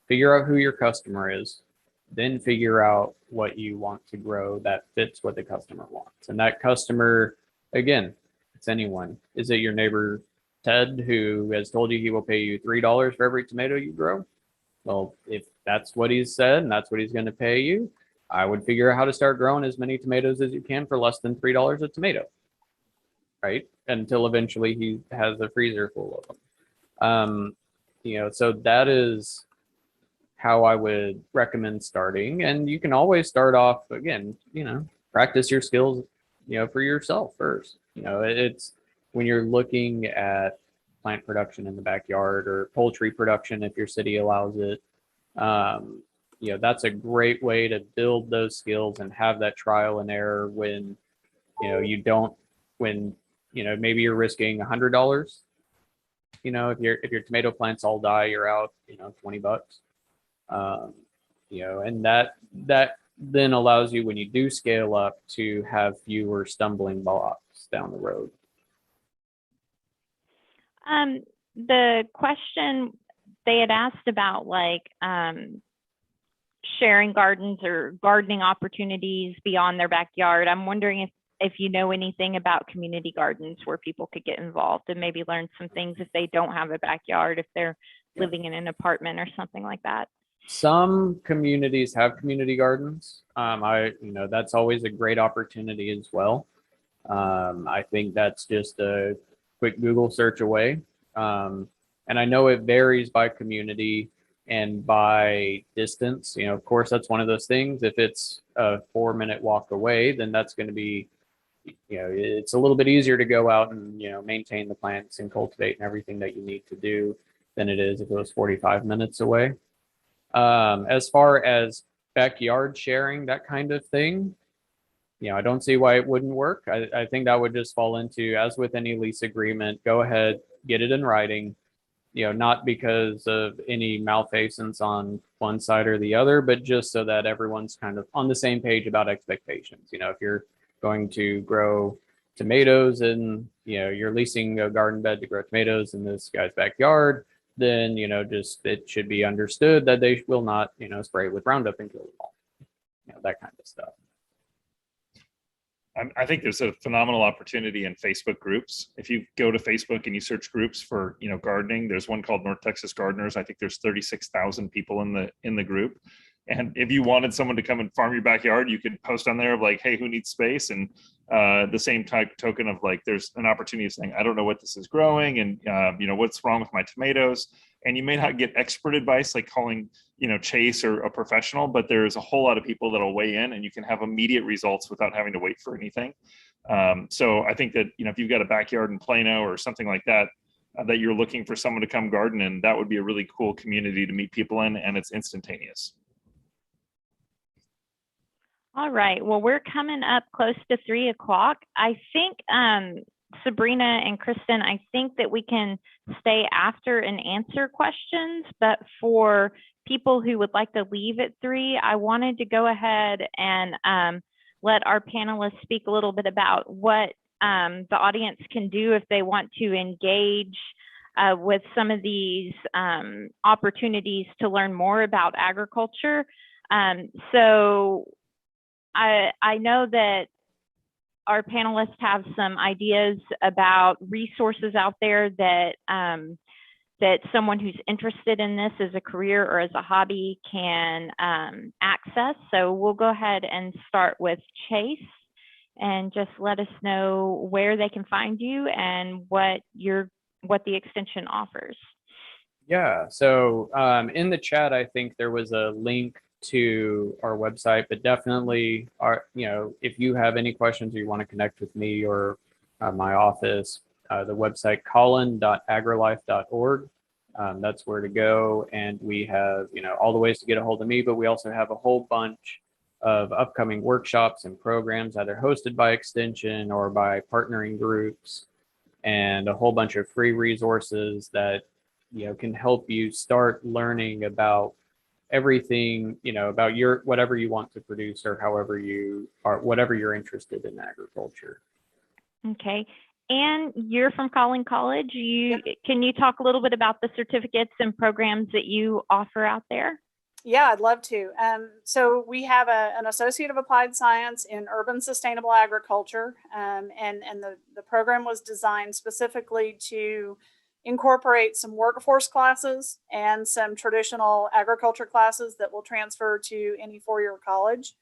Figure out who your customer is, then figure out what you want to grow that fits what the customer wants. And that customer, again, it's anyone. Is it your neighbor Ted, who has told you he will pay you $3 for every tomato you grow? Well, if that's what he's said and that's what he's going to pay you, I would figure out how to start growing as many tomatoes as you can for less than $3 a tomato, right? Until eventually he has a freezer full of them. So that is how I would recommend starting. And you can always start off, again, practice your skills, for yourself first. It's when you're looking at plant production in the backyard or poultry production, if your city allows it, that's a great way to build those skills and have that trial and error when, maybe you're risking $100, if your tomato plants all die, you're out, $20. And that then allows you, when you do scale up, to have fewer stumbling blocks down the road. the question they had asked about, like, sharing gardens or gardening opportunities beyond their backyard. I'm wondering if you know anything about community gardens where people could get involved and maybe learn some things if they don't have a backyard, if they're living in an apartment or something like that. Some communities have community gardens. That's always a great opportunity as well. I think that's just a quick Google search away. And I know it varies by community and by distance. Of course, that's one of those things. If it's a 4-minute walk away, then that's going to be, it's a little bit easier to go out and, maintain the plants and cultivate and everything that you need to do than it is if it was 45 minutes away. As far as backyard sharing, that kind of thing, I don't see why it wouldn't work. I think that would just fall into, as with any lease agreement, go ahead, get it in writing, not because of any malfeasance on one side or the other, but just so that everyone's kind of on the same page about expectations. If you're going to grow tomatoes and, you're leasing a garden bed to grow tomatoes in this guy's backyard, then, just it should be understood that they will not, spray with Roundup and kill them all, that kind of stuff. I think there's a phenomenal opportunity in Facebook groups. If you go to Facebook and you search groups for, gardening, there's one called North Texas Gardeners. I think there's 36,000 people in the group. And if you wanted someone to come and farm your backyard, you could post on there of like, hey, who needs space? And the same type token of like, there's an opportunity of saying, I don't know what this is growing, and what's wrong with my tomatoes. And you may not get expert advice like calling, Chase or a professional, but there's a whole lot of people that'll weigh in, and you can have immediate results without having to wait for anything. So I think that, if you've got a backyard in Plano or something like that, that you're looking for someone to come garden in, that would be a really cool community to meet people in, and it's instantaneous. All right. Well, we're coming up close to 3 o'clock. I think, Sabrina and Kristen, I think that we can stay after and answer questions, but for people who would like to leave at 3, I wanted to go ahead and let our panelists speak a little bit about what the audience can do if they want to engage with some of these opportunities to learn more about agriculture. So I know that our panelists have some ideas about resources out there that that someone who's interested in this as a career or as a hobby can access. So we'll go ahead and start with Chase, and just let us know where they can find you and what the extension offers. Yeah, so in the chat, I think there was a link to our website, but definitely if you have any questions or you want to connect with me or my office, the website collin.agrilife.org. That's where to go. And we have, all the ways to get a hold of me, but we also have a whole bunch of upcoming workshops and programs, either hosted by Extension or by partnering groups, and a whole bunch of free resources that, can help you start learning about everything, about whatever you want to produce, or however you are, whatever you're interested in agriculture. Okay. And you're from Collin College. Can you talk a little bit about the certificates and programs that you offer out there? Yeah, I'd love to. So we have an Associate of Applied Science in Urban Sustainable Agriculture, and the program was designed specifically to incorporate some workforce classes and some traditional agriculture classes that will transfer to any 4-year college.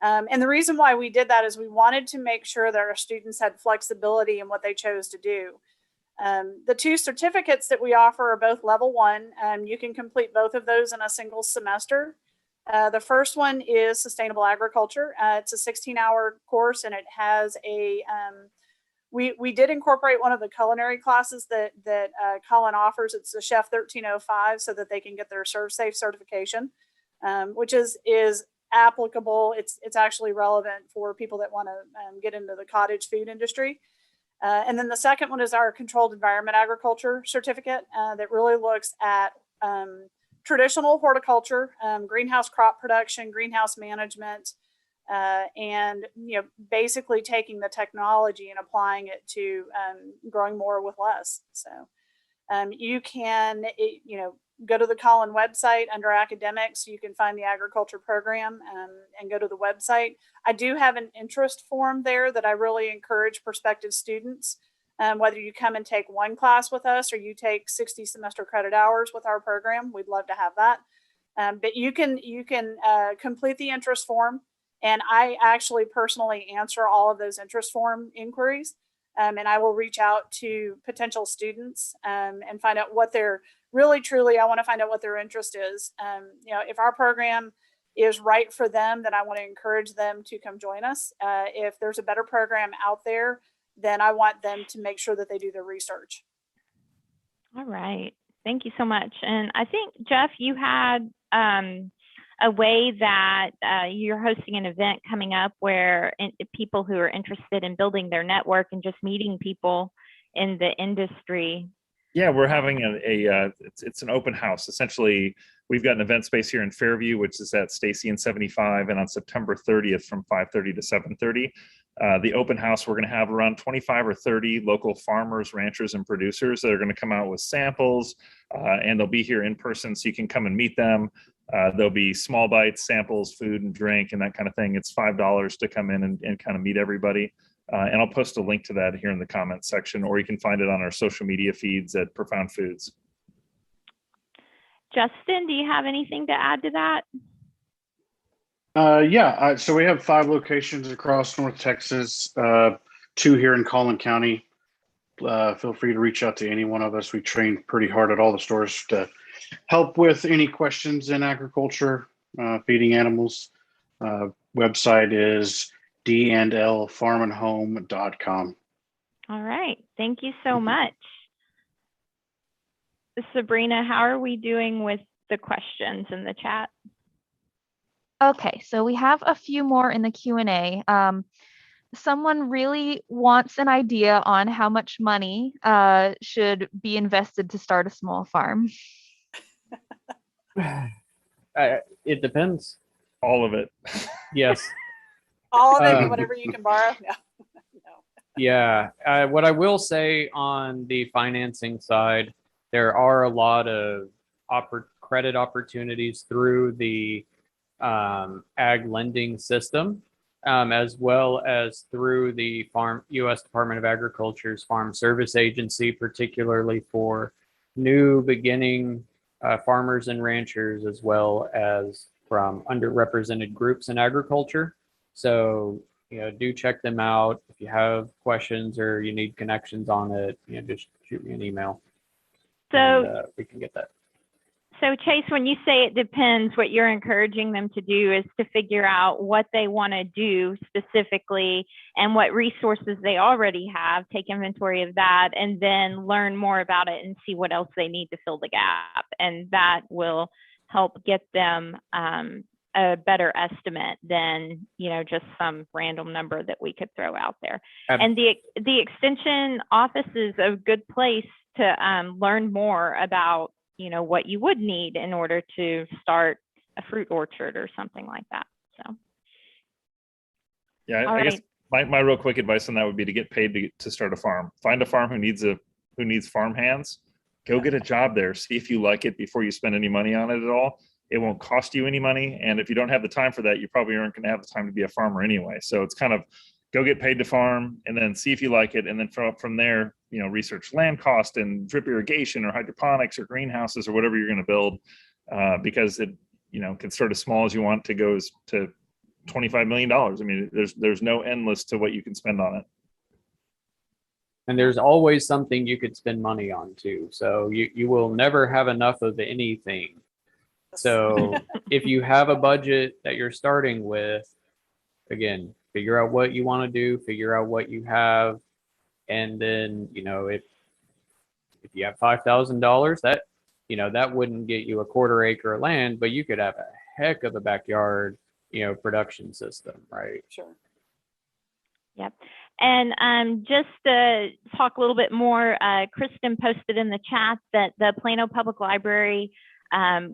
And the reason why we did that is we wanted to make sure that our students had flexibility in what they chose to do. The 2 certificates that we offer are both level 1. You can complete both of those in a single semester. The first one is Sustainable Agriculture. It's a 16-hour course, and it has a we did incorporate one of the culinary classes that Collin offers. It's the Chef 1305, so that they can get their ServSafe certification, which is applicable. It's actually relevant for people that want to get into the cottage food industry. And then the second one is our Controlled Environment Agriculture certificate that really looks at traditional horticulture, greenhouse crop production, greenhouse management, and basically taking the technology and applying it to growing more with less. So You can, go to the Collin website under academics. You can find the agriculture program and go to the website. I do have an interest form there that I really encourage prospective students. Whether you come and take one class with us or you take 60 semester credit hours with our program, we'd love to have that. But you can complete the interest form, and I actually personally answer all of those interest form inquiries. And I will reach out to potential students and find out what they're really, truly, I want to find out what their interest is. If our program is right for them, then I want to encourage them to come join us. If there's a better program out there, then I want them to make sure that they do their research. All right. Thank you so much. And I think, Jeff, you had a way that you're hosting an event coming up where people who are interested in building their network and just meeting people in the industry. Yeah, we're having it's an open house. Essentially, we've got an event space here in Fairview, which is at Stacy and 75, and on September 30th from 5:30 to 7:30. The open house, we're going to have around 25 or 30 local farmers, ranchers, and producers that are going to come out with samples, and they'll be here in person, so you can come and meet them. There'll be small bites, samples, food and drink, and that kind of thing. It's $5 to come in and kind of meet everybody. And I'll post a link to that here in the comments section, or you can find it on our social media feeds at Profound Foods. Justin, do you have anything to add to that? So we have 5 locations across North Texas, 2 here in Collin County. Feel free to reach out to any one of us. We train pretty hard at all the stores to help with any questions in agriculture, feeding animals. Website is dndlfarmandhome.com. All right. Thank you so much. Sabrina, how are we doing with the questions in the chat? Okay, so we have a few more in the Q&A. Someone really wants an idea on how much money should be invested to start a small farm. It depends. All of it. Yes. All of it, whatever you can borrow. No. Yeah. What I will say on the financing side, there are a lot of credit opportunities through the ag lending system, as well as through the U.S. Department of Agriculture's Farm Service Agency, particularly for new beginning farmers and ranchers, as well as from underrepresented groups in agriculture. So, do check them out. If you have questions or you need connections on it, just shoot me an email. So and, we can get that. So Chase, when you say it depends, what you're encouraging them to do is to figure out what they want to do specifically and what resources they already have, take inventory of that, and then learn more about it and see what else they need to fill the gap. And that will help get them a better estimate than, just some random number that we could throw out there. And the extension office is a good place to learn more about what you would need in order to start a fruit orchard or something like that. So, yeah, I guess my real quick advice on that would be to get paid to start a farm. Find a farm who needs farm hands. Go get a job there. See if you like it before you spend any money on it at all. It won't cost you any money, and if you don't have the time for that, you probably aren't going to have the time to be a farmer anyway. So it's kind of go get paid to farm, and then see if you like it, and then from there, research land cost and drip irrigation or hydroponics or greenhouses or whatever you're going to build, because it can start as small as you want to go to $25 million. I mean, there's no endless to what you can spend on it. And there's always something you could spend money on too. So you will never have enough of anything. So if you have a budget that you're starting with, again, figure out what you want to do, figure out what you have. And then, if you have $5,000, that wouldn't get you a quarter acre of land, but you could have a heck of a backyard, production system, right? Sure. Yep. And just to talk a little bit more, Kristen posted in the chat that the Plano Public Library,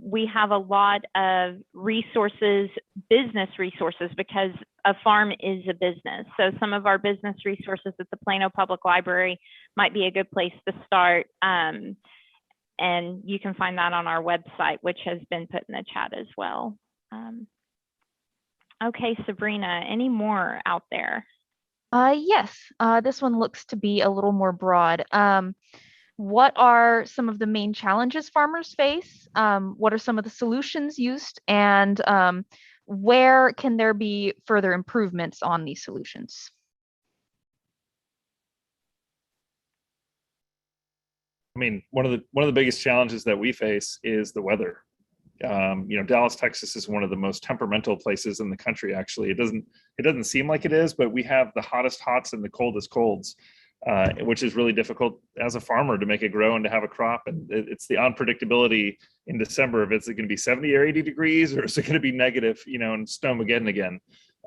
we have a lot of resources, business resources, because a farm is a business. So some of our business resources at the Plano Public Library might be a good place to start. And you can find that on our website, which has been put in the chat as well. Okay, Sabrina, any more out there? Yes, this one looks to be a little more broad. What are some of the main challenges farmers face? What are some of the solutions used? And where can there be further improvements on these solutions? I mean, one of the biggest challenges that we face is the weather. Dallas, Texas is one of the most temperamental places in the country. Actually, it doesn't seem like it is, but we have the hottest hots and the coldest colds, which is really difficult as a farmer to make it grow and to have a crop. And it's the unpredictability in December of, is it going to be 70 or 80 degrees, or is it going to be negative, and snowmageddon again.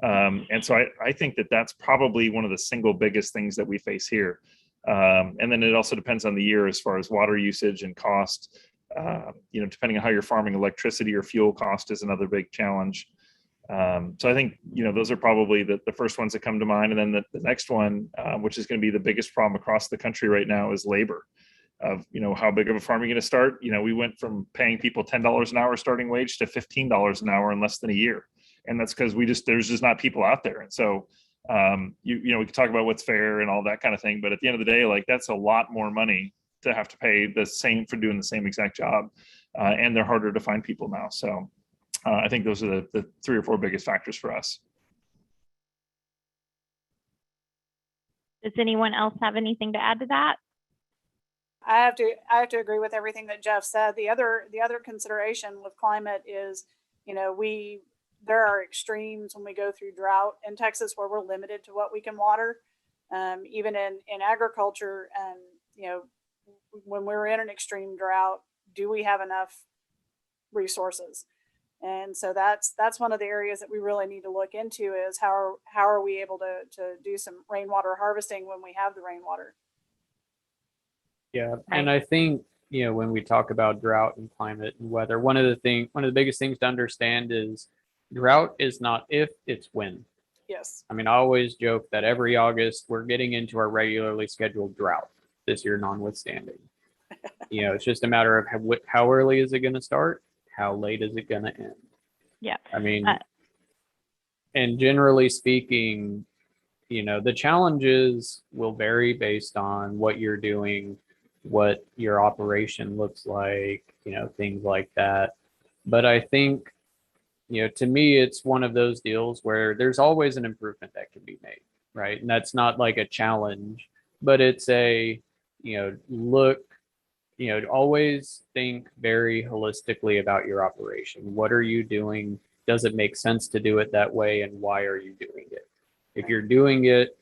And so I think that that's probably one of the single biggest things that we face here. And then it also depends on the year as far as water usage and cost. Depending on how you're farming, electricity or fuel cost is another big challenge. So I think, those are probably the first ones that come to mind. And then the next one, which is going to be the biggest problem across the country right now, is labor. Of, how big of a farm are you going to start? We went from paying people $10 an hour starting wage to $15 an hour in less than a year. And that's because there's just not people out there. And so, we can talk about what's fair and all that kind of thing. But at the end of the day, like, that's a lot more money to have to pay the same for doing the same exact job. And they're harder to find people now. So I think those are the 3 or 4 biggest factors for us. Does anyone else have anything to add to that? I have to agree with everything that Jeff said. The other consideration with climate is, there are extremes when we go through drought in Texas where we're limited to what we can water. Even in agriculture, when we're in an extreme drought, do we have enough resources? And so that's one of the areas that we really need to look into, is how are we able to do some rainwater harvesting when we have the rainwater? Yeah, and I think, when we talk about drought and climate and weather, one of the biggest things to understand is drought is not if, it's when. Yes. I mean, I always joke that every August we're getting into our regularly scheduled drought, this year notwithstanding. It's just a matter of how early is it going to start? How late is it going to end? Yeah. I mean, and generally speaking, the challenges will vary based on what you're doing, what your operation looks like, things like that. But I think, to me, it's one of those deals where there's always an improvement that can be made, right? And that's not like a challenge, but it's always think very holistically about your operation. What are you doing? Does it make sense to do it that way? And why are you doing it? If you're doing it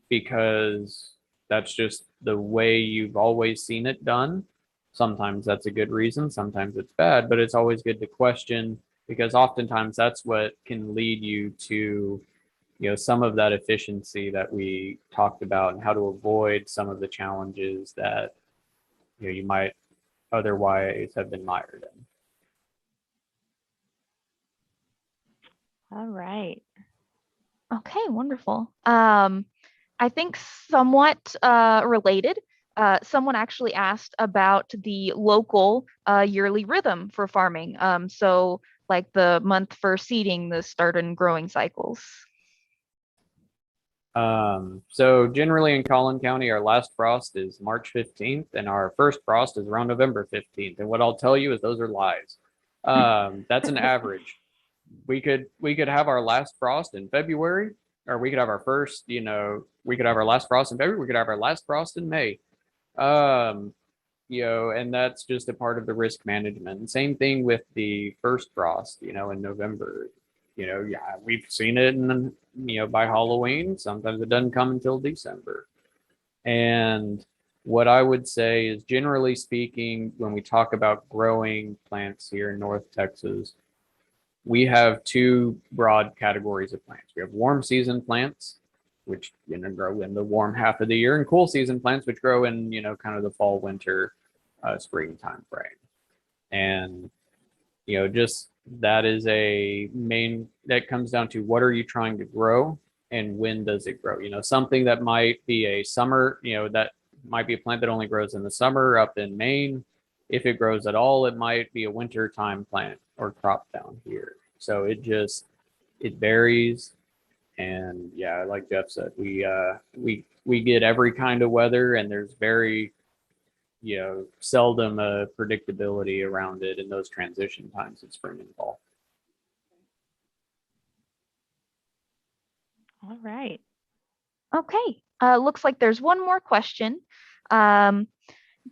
because that's just the way you've always seen it done, sometimes that's a good reason, sometimes it's bad, but it's always good to question, because oftentimes that's what can lead you to, some of that efficiency that we talked about, and how to avoid some of the challenges that, you might otherwise have been mired in. All right. Okay, wonderful. I think somewhat related, someone actually asked about the local yearly rhythm for farming. So like the month for seeding, the start and growing cycles. So generally in Collin County, our last frost is March 15th and our first frost is around November 15th. And what I'll tell you is those are lies. That's an average. We could have our last frost in February, or we could have our first, we could have our last frost in February, we could have our last frost in May. And that's just a part of the risk management. And same thing with the first frost, in November. Yeah, we've seen it in, by Halloween. Sometimes it doesn't come until December. And what I would say is, generally speaking, when we talk about growing plants here in North Texas, we have 2 broad categories of plants. We have warm season plants, which grow in the warm half of the year, and cool season plants, which grow in kind of the fall, winter, spring time frame. And just that is that comes down to, what are you trying to grow and when does it grow? Something that might be a summer, that might be a plant that only grows in the summer up in Maine, If it grows at all, it might be a winter time plant or crop down here. So it varies. And yeah, like Jeff said, we get every kind of weather, and there's very, seldom a predictability around it in those transition times in spring and fall. All right. Okay, looks like there's one more question. They're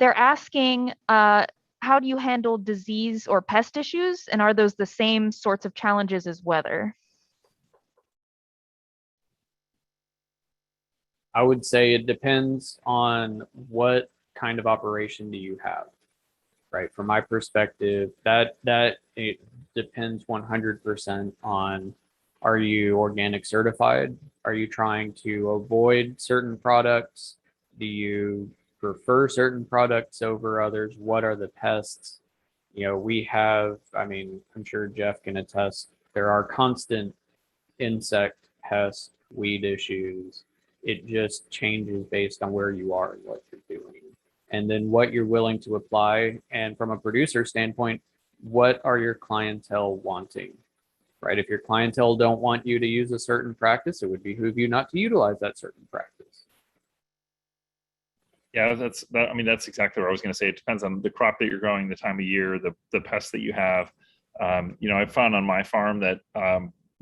asking, how do you handle disease or pest issues? And are those the same sorts of challenges as weather? I would say it depends on what kind of operation do you have, right? From my perspective, that it depends 100% on, are you organic certified? Are you trying to avoid certain products? Do you prefer certain products over others? What are the pests? We have, I'm sure Jeff can attest, there are constant insect, pest, weed issues. It just changes based on where you are and what you're doing. And then what you're willing to apply. And from a producer standpoint, what are your clientele wanting, right? If your clientele don't want you to use a certain practice, it would behoove you not to utilize that certain practice. Yeah, that's exactly what I was going to say. It depends on the crop that you're growing, the time of year, the pests that you have. I've found on my farm that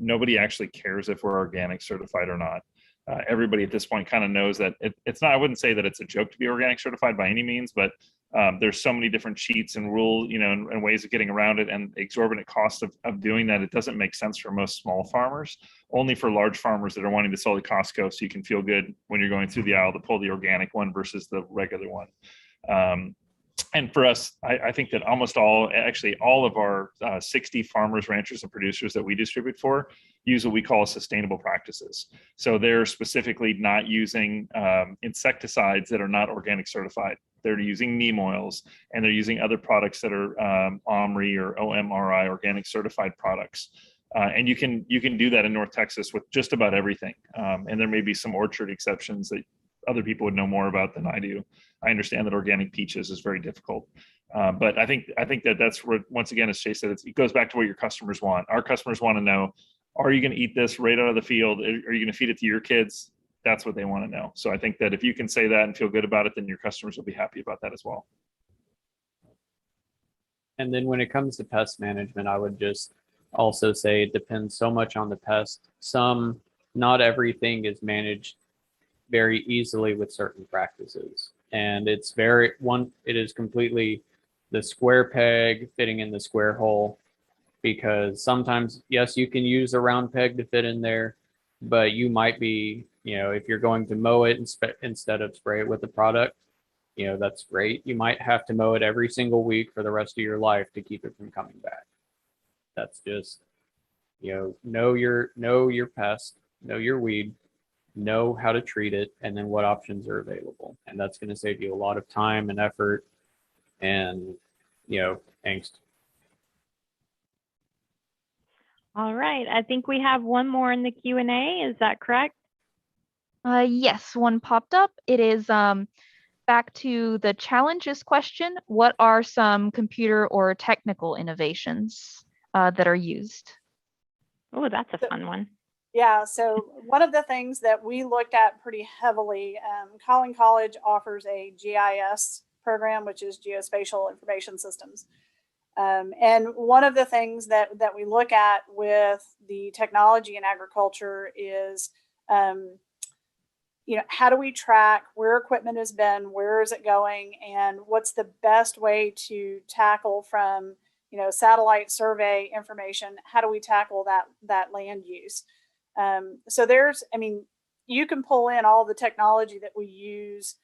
nobody actually cares if we're organic certified or not. Everybody at this point kind of knows that it's not, I wouldn't say that it's a joke to be organic certified by any means, but there's so many different cheats and rules, and ways of getting around it, and exorbitant cost of doing that. It doesn't make sense for most small farmers, only for large farmers that are wanting to sell to Costco so you can feel good when you're going through the aisle to pull the organic one versus the regular one. And for us, I think that almost all of our 60 farmers, ranchers, and producers that we distribute for use what we call sustainable practices. So they're specifically not using insecticides that are not organic certified. They're using neem oils, and they're using other products that are OMRI or OMRI, organic certified products. And you can do that in North Texas with just about everything. And there may be some orchard exceptions that other people would know more about than I do. I understand that organic peaches is very difficult. But I think that's where, once again, as Chase said, it goes back to what your customers want. Our customers want to know, are you going to eat this right out of the field? Are you going to feed it to your kids? That's what they want to know. So I think that if you can say that and feel good about it, then your customers will be happy about that as well. And then when it comes to pest management, I would just also say it depends so much on the pest. Not everything is managed very easily with certain practices. And it is completely the square peg fitting in the square hole, because sometimes, yes, you can use a round peg to fit in there, but you might be, if you're going to mow it instead of spray it with the product, that's great. You might have to mow it every single week for the rest of your life to keep it from coming back. That's just, know your pest, know your weed, know how to treat it, and then what options are available. And that's going to save you a lot of time and effort and, angst. All right. I think we have one more in the Q&A. Is that correct? Yes, one popped up. It is back to the challenges question. What are some computer or technical innovations that are used? Oh, that's a fun one. Yeah, so one of the things that we looked at pretty heavily, Collin College offers a GIS program, which is Geospatial Information Systems. And one of the things that we look at with the technology in agriculture is, how do we track where equipment has been, where is it going, and what's the best way to tackle from, satellite survey information, how do we tackle that land use? So you can pull in all the technology that we use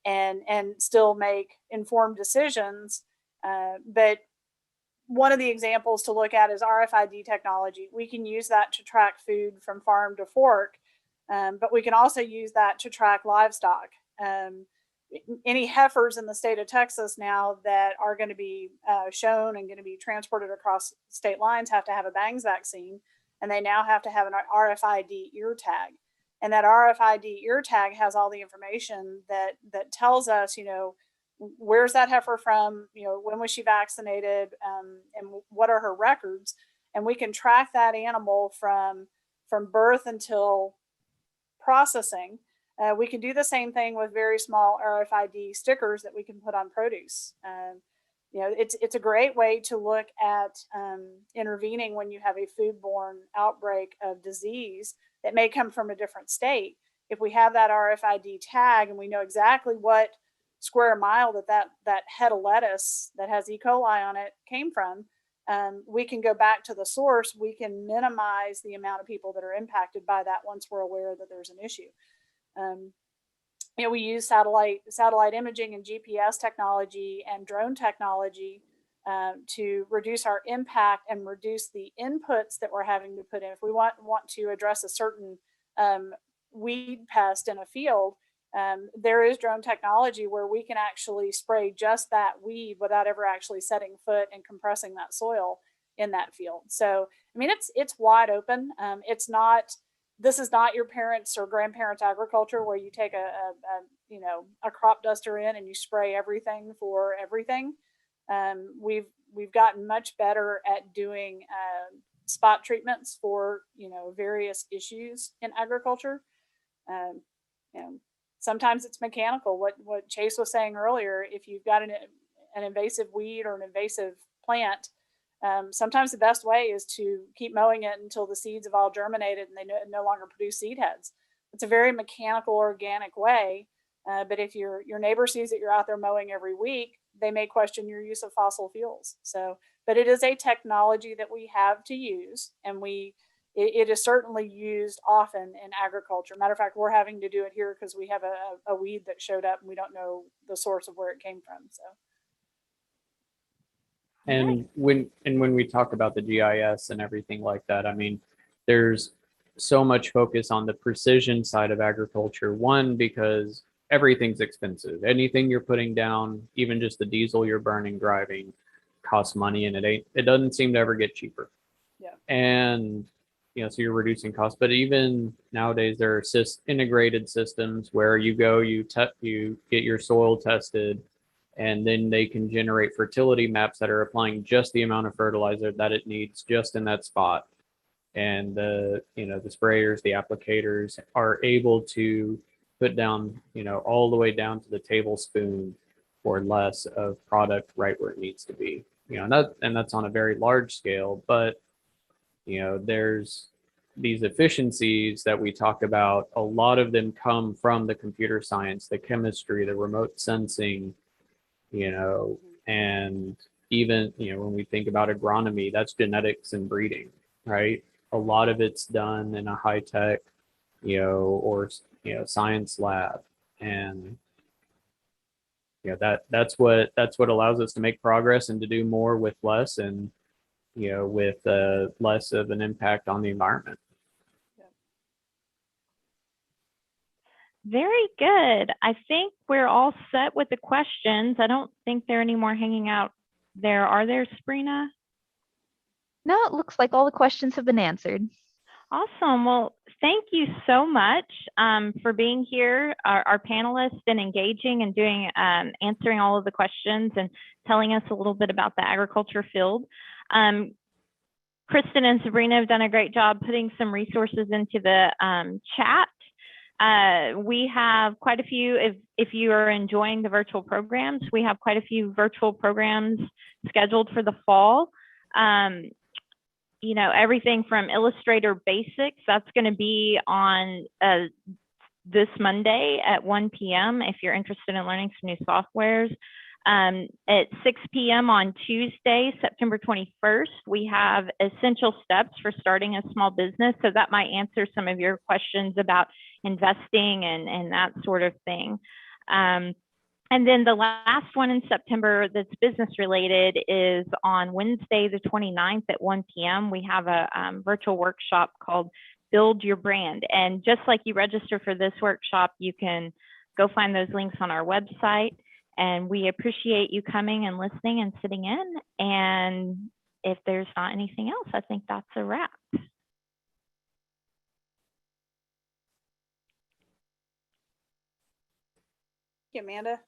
and still make informed decisions. But one of the examples to look at is RFID technology. We can use that to track food from farm to fork, but we can also use that to track livestock. Any heifers in the state of Texas now that are going to be shown and going to be transported across state lines have to have a bangs vaccine, and they now have to have an RFID ear tag. And that RFID ear tag has all the information that tells us, where's that heifer from? You know, when was she vaccinated? And what are her records? And we can track that animal from birth until processing. We can do the same thing with very small RFID stickers that we can put on produce. You know, it's a great way to look at intervening when you have a foodborne outbreak of disease that may come from a different state. If we have that RFID tag and we know exactly what square mile that head of lettuce that has E. coli on it came from, we can go back to the source. We can minimize the amount of people that are impacted by that once we're aware that there's an issue. You know, we use satellite imaging and GPS technology and drone technology to reduce our impact and reduce the inputs that we're having to put in. If we want to address a certain weed pest in a field, there is drone technology where we can actually spray just that weed without ever actually setting foot and compressing that soil in that field. So, I mean, it's wide open. This is not your parents' or grandparents' agriculture where you take a crop duster in and you spray everything for everything. We've gotten much better at doing spot treatments for various issues in agriculture. Sometimes it's mechanical. What Chase was saying earlier, if you've got an invasive weed or an invasive plant, sometimes the best way is to keep mowing it until the seeds have all germinated and they no longer produce seed heads. It's a very mechanical, organic way. But if your neighbor sees that you're out there mowing every week, they may question your use of fossil fuels. So, but it is a technology that we have to use, and it is certainly used often in agriculture. Matter of fact, we're having to do it here because we have a weed that showed up and we don't know the source of where it came from. So. And when we talk about the GIS and everything like that, I mean, there's so much focus on the precision side of agriculture. One, because everything's expensive. Anything you're putting down, even just the diesel you're burning, driving, costs money, and it doesn't seem to ever get cheaper. Yeah. And so you're reducing costs. But even nowadays, there are integrated systems where you get your soil tested, and then they can generate fertility maps that are applying just the amount of fertilizer that it needs just in that spot. And the sprayers, the applicators are able to put down, all the way down to the tablespoon or less of product right where it needs to be. And that's on a very large scale. But there's these efficiencies that we talk about. A lot of them come from the computer science, the chemistry, the remote sensing, and even, when we think about agronomy, that's genetics and breeding, right? A lot of it's done in a high tech, or science lab. And that's what allows us to make progress and to do more with less, and with less of an impact on the environment. Very good. I think we're all set with the questions. I don't think there are any more hanging out there. Are there, Sabrina? No, it looks like all the questions have been answered. Awesome. Well, thank you so much for being here, our panelists, and engaging and answering all of the questions and telling us a little bit about the agriculture field. Kristen and Sabrina have done a great job putting some resources into the chat. We have quite a few, if you are enjoying the virtual programs, we have quite a few virtual programs scheduled for the fall. Everything from Illustrator Basics, that's going to be on this Monday at 1 p.m. if you're interested in learning some new softwares. At 6 p.m. on Tuesday, September 21st, we have essential steps for starting a small business. So that might answer some of your questions about investing and that sort of thing. And then the last one in September that's business related is on Wednesday, the 29th at 1 p.m. We have a virtual workshop called Build Your Brand. And just like you register for this workshop, you can go find those links on our website. And we appreciate you coming and listening and sitting in. And if there's not anything else, I think that's a wrap. Thank you, Amanda.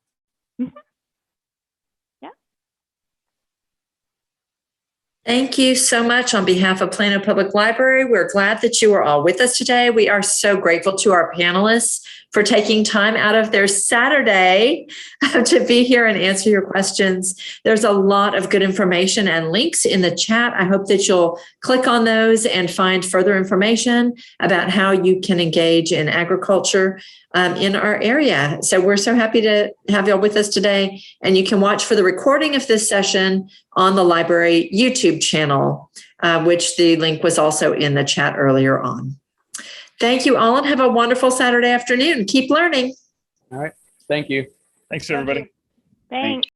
Thank you so much on behalf of Plano Public Library. We're glad that you are all with us today. We are so grateful to our panelists for taking time out of their Saturday to be here and answer your questions. There's a lot of good information and links in the chat. I hope that you'll click on those and find further information about how you can engage in agriculture in our area. So we're so happy to have y'all with us today. And you can watch for the recording of this session on the library YouTube channel, which the link was also in the chat earlier on. Thank you all and have a wonderful Saturday afternoon. Keep learning. All right. Thank you. Thanks, everybody. Thanks.